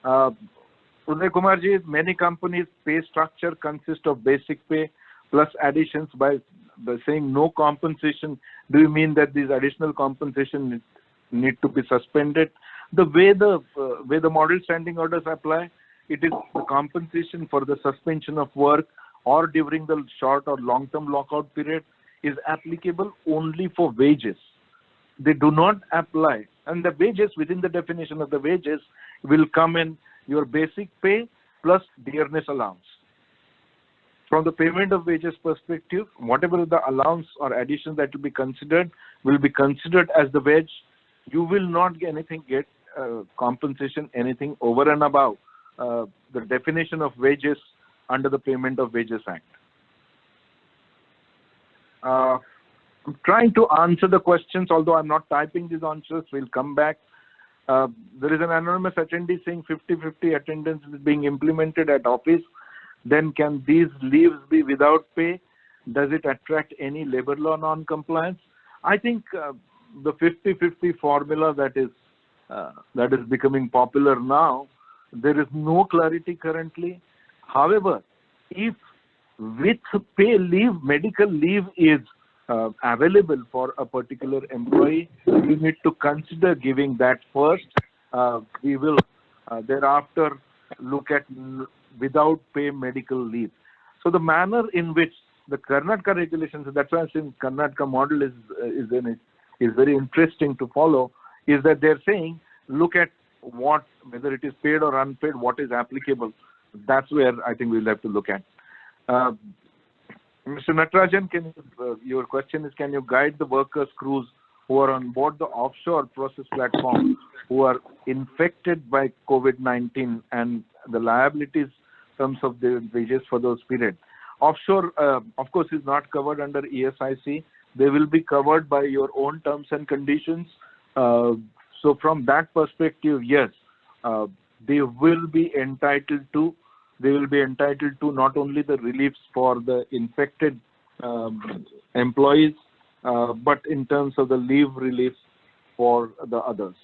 Uday Kumarji, many companies' pay structure consists of basic pay plus additions. By saying no compensation, do you mean that these additional compensation need to be suspended? The way the model standing orders apply, it is the compensation for the suspension of work or during the short or long-term lockout period is applicable only for wages. They do not apply, and the wages, within the definition of the wages, will come in your basic pay plus dearness allowance. From the payment of wages perspective, whatever the allowance or addition that will be considered as the wage. You will not get compensation, anything over and above the definition of wages under the Payment of Wages Act. I'm trying to answer the questions, although I'm not typing these answers. We'll come back. There is an anonymous attendee saying 50-50 attendance is being implemented at office. Then can these leaves be without pay? Does it attract any labor law non-compliance? I think the 50-50 formula that is becoming popular now, there is no clarity currently. However, if with pay leave, medical leave is available for a particular employee, we need to consider giving that first. We will thereafter look at without pay medical leave. So the manner in which the Karnataka regulations, that's why I'm saying Karnataka model is very interesting to follow, is that they're saying look at whether it is paid or unpaid, what is applicable. That's where I think we'll have to look at. Mr. Natarajan, your question is, can you guide the workers, crews who are on board the offshore process platform who are infected by COVID-19 and the liabilities in terms of the wages for those periods? Offshore, of course, is not covered under ESIC. They will be covered by your own terms and conditions. So from that perspective, yes, they will be entitled to not only the reliefs for the infected employees, but in terms of the leave reliefs for the others.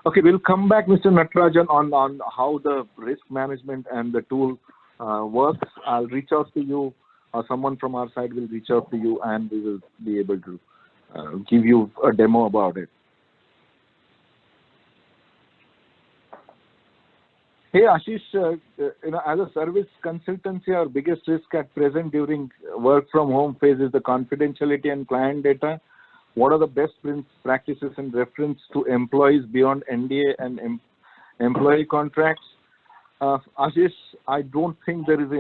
Okay, we'll come back, Mr. Natarajan, on how the risk management and the tool works. I'll reach out to you, or someone from our side will reach out to you, and we will be able to give you a demo about it. Hey Ashish, as a service consultancy, our biggest risk at present during work from home phase is the confidentiality and client data. What are the best practices in reference to employees beyond NDA and employee contracts? Ashish, I don't think there is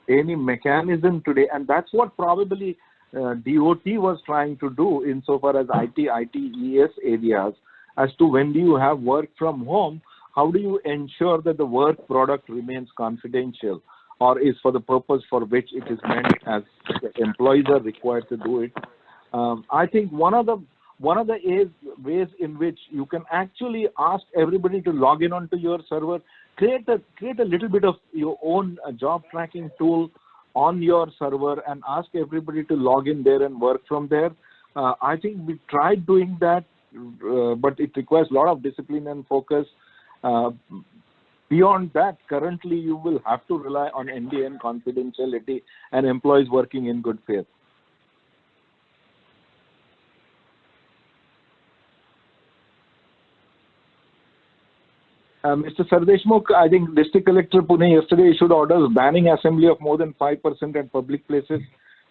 any mechanism today, and that's what probably DOT was trying to do insofar as IT, ITES areas, as to when do you have work from home, how do you ensure that the work product remains confidential or is for the purpose for which it is meant, as the employees are required to do it? I think one of the ways in which you can actually ask everybody to log in onto your server, create a little bit of your own job tracking tool on your server and ask everybody to log in there and work from there. I think we tried doing that, but it requires a lot of discipline and focus. Beyond that, currently you will have to rely on NDA and confidentiality and employees working in good faith. Mr. Sardeshmukh, I think District Collector Pune yesterday issued orders banning assembly of more than 5% at public places,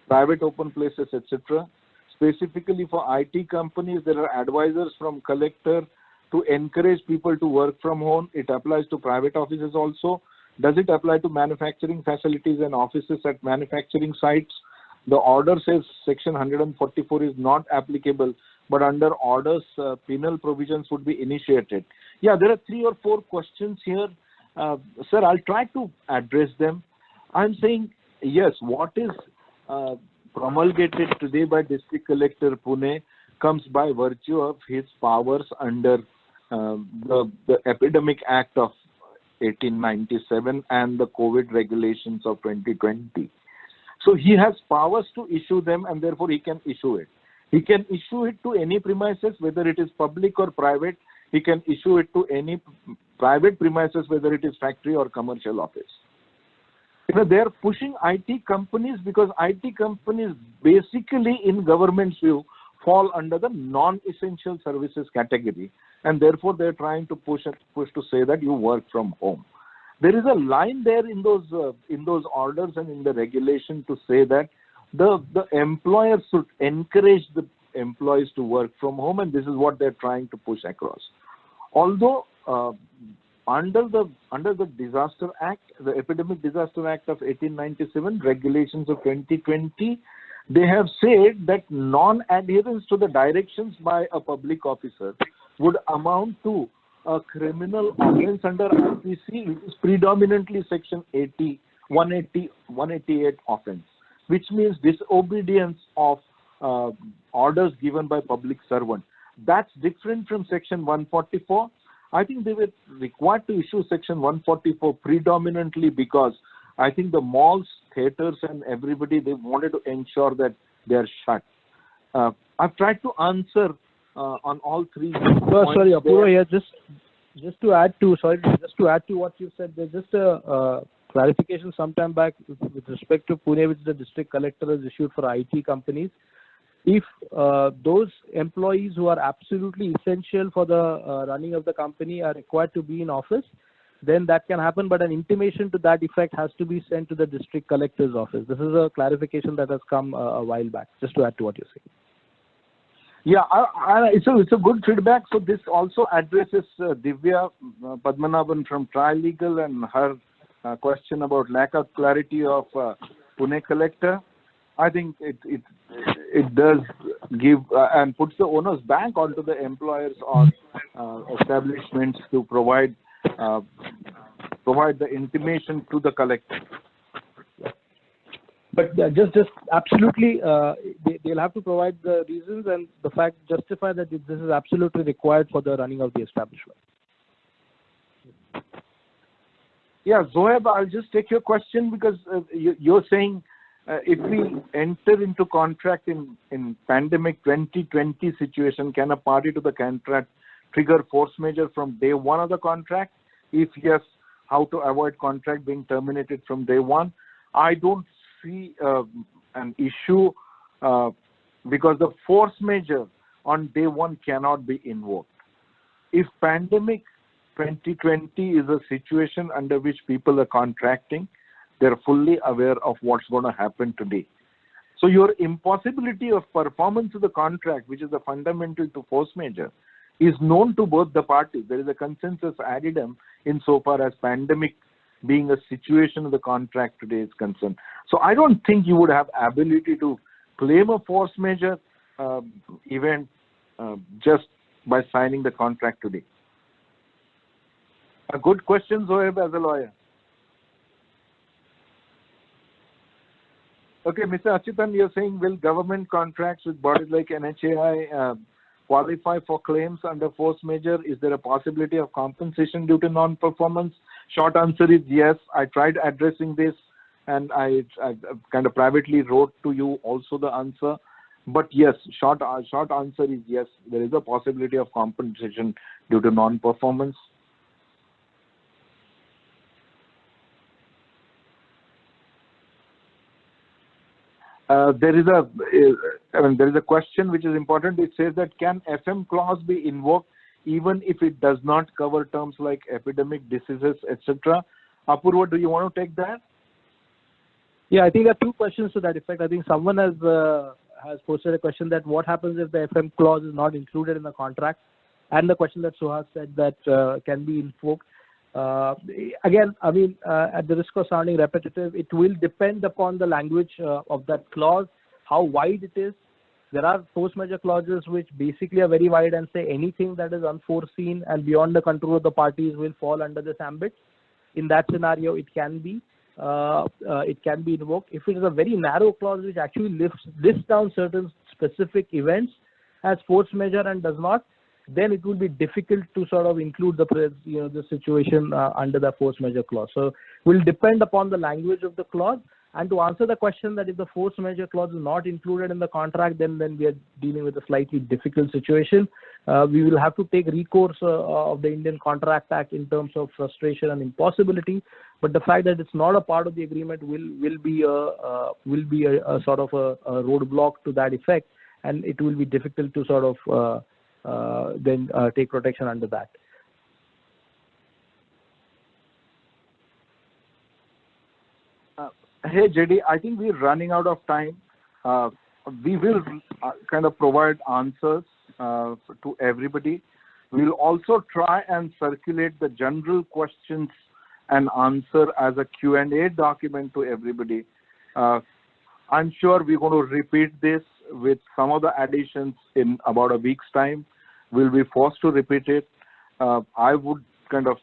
private open places, etc. Specifically for IT companies, there are advisors from collector to encourage people to work from home. It applies to private offices also. Does it apply to manufacturing facilities and offices at manufacturing sites? The order says Section 144 is not applicable, but under orders, penal provisions would be initiated. Yeah, there are 3 or 4 questions here. Sir, I'll try to address them. I'm saying, yes, what is promulgated today by District Collector Pune comes by virtue of his powers under the Epidemic Act of 1897 and the COVID regulations of 2020. So he has powers to issue them, and therefore he can issue it. He can issue it to any premises, whether it is public or private. He can issue it to any private premises, whether it is factory or commercial office. You know, they are pushing IT companies because IT companies basically, in government's view, fall under the non-essential services category, and therefore they are trying to push to say that you work from home. There is a line there in those orders and in the regulation to say that the employer should encourage the employees to work from home, and this is what they're trying to push across. Although under the Disaster Act, the Epidemic Disaster Act of 1897, regulations of 2020, they have said that non-adherence to the directions by a public officer would amount to a criminal offense under IPC, which is predominantly Section 188 offense, which means disobedience of orders given by public servant. That's different from Section 144. I think they were required to issue Section 144 predominantly because I think the malls, theaters, and everybody, they wanted to ensure that they are shut. I've tried to answer on all 3 points. Sorry, Apurva here. Just to add to what you said, there's just a clarification sometime back with respect to Pune, which the district collector has issued for IT companies. If those employees who are absolutely essential for the running of the company are required to be in office, then that can happen, but an intimation to that effect has to be sent to the district collector's office. This is a clarification that has come a while back, just to add to what you're saying. Yeah, it's a good feedback. So this also addresses Divya Padmanabhan from Trilegal and her question about lack of clarity of Pune collector. I think it does give and puts the onus back onto the employers or establishments to provide the intimation to the collector. But just absolutely, they'll have to provide the reasons and the fact justify that this is absolutely required for the running of the establishment. Yeah, Zoeb, I'll just take your question because you're saying if we enter into contract in pandemic 2020 situation, can a party to the contract trigger force majeure from day one of the contract? If yes, how to avoid contract being terminated from day one? I don't see an issue because the force majeure on day one cannot be invoked. If pandemic 2020 is a situation under which people are contracting, they're fully aware of what's going to happen today. So your impossibility of performance of the contract, which is the fundamental to force majeure, is known to both the parties. There is a consensus addendum insofar as pandemic being a situation of the contract today is concerned. So I don't think you would have ability to claim a force majeure event just by signing the contract today. A good question, Zoeb, as a lawyer. Okay, Mr. Achutan, you're saying, will government contracts with bodies like NHAI qualify for claims under force majeure? Is there a possibility of compensation due to non-performance? Short answer is yes. I tried addressing this, and I kind of privately wrote to you also the answer. But yes, short answer is yes. There is a possibility of compensation due to non-performance. There is a question which is important. It says that can FM clause be invoked even if it does not cover terms like epidemic diseases, etc.? Apurva, do you want to take that? Yeah, I think there are two questions to that effect. I think someone has posted a question that what happens if the FM clause is not included in the contract, and the question that Suhas said that can be invoked. Again, I mean, at the risk of sounding repetitive, it will depend upon the language of that clause, how wide it is. There are force majeure clauses which basically are very wide and say anything that is unforeseen and beyond the control of the parties will fall under this ambit. In that scenario, it can be invoked. If it is a very narrow clause which actually lists down certain specific events as force majeure and does not, then it will be difficult to sort of include the situation under the force majeure clause. So it will depend upon the language of the clause. And to answer the question that if the force majeure clause is not included in the contract, then we are dealing with a slightly difficult situation. We will have to take recourse of the Indian Contract Act in terms of frustration and impossibility. But the fact that it's not a part of the agreement will be a sort of a roadblock to that effect, and it will be difficult to sort of then take protection under that. Hey, JD, I think we're running out of time. We will kind of provide answers to everybody. We'll also try and circulate the general questions and answer as a Q&A document to everybody. I'm sure we're going to repeat this with some of the additions in about a week's time. We'll be forced to repeat it. I would kind of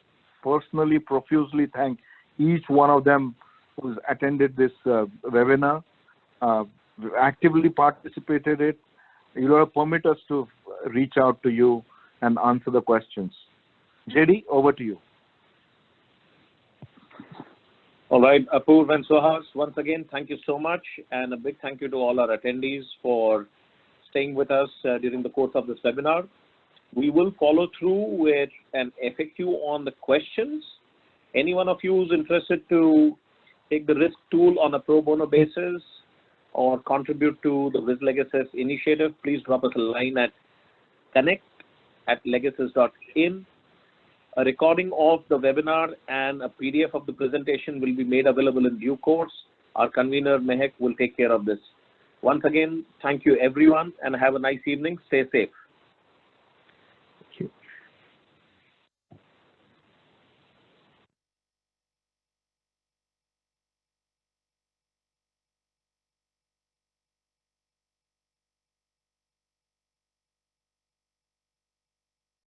personally, profusely thank each one of them who's attended this webinar, actively participated in it. You'll permit us to reach out to you and answer the questions. JD, over to you. All right, Apurva and Suhas, once again, thank you so much. And a big thank you to all our attendees for staying with us during the course of this webinar. We will follow through with an FAQ on the questions. Any one of you who's interested to take the risk tool on a pro bono basis or contribute to the WizLegacies initiative, please drop us a line at connect@legacies.in. A recording of the webinar and a PDF of the presentation will be made available in due course. Our convener, Mehak, will take care of this. Once again, thank you everyone and have a nice evening. Stay safe.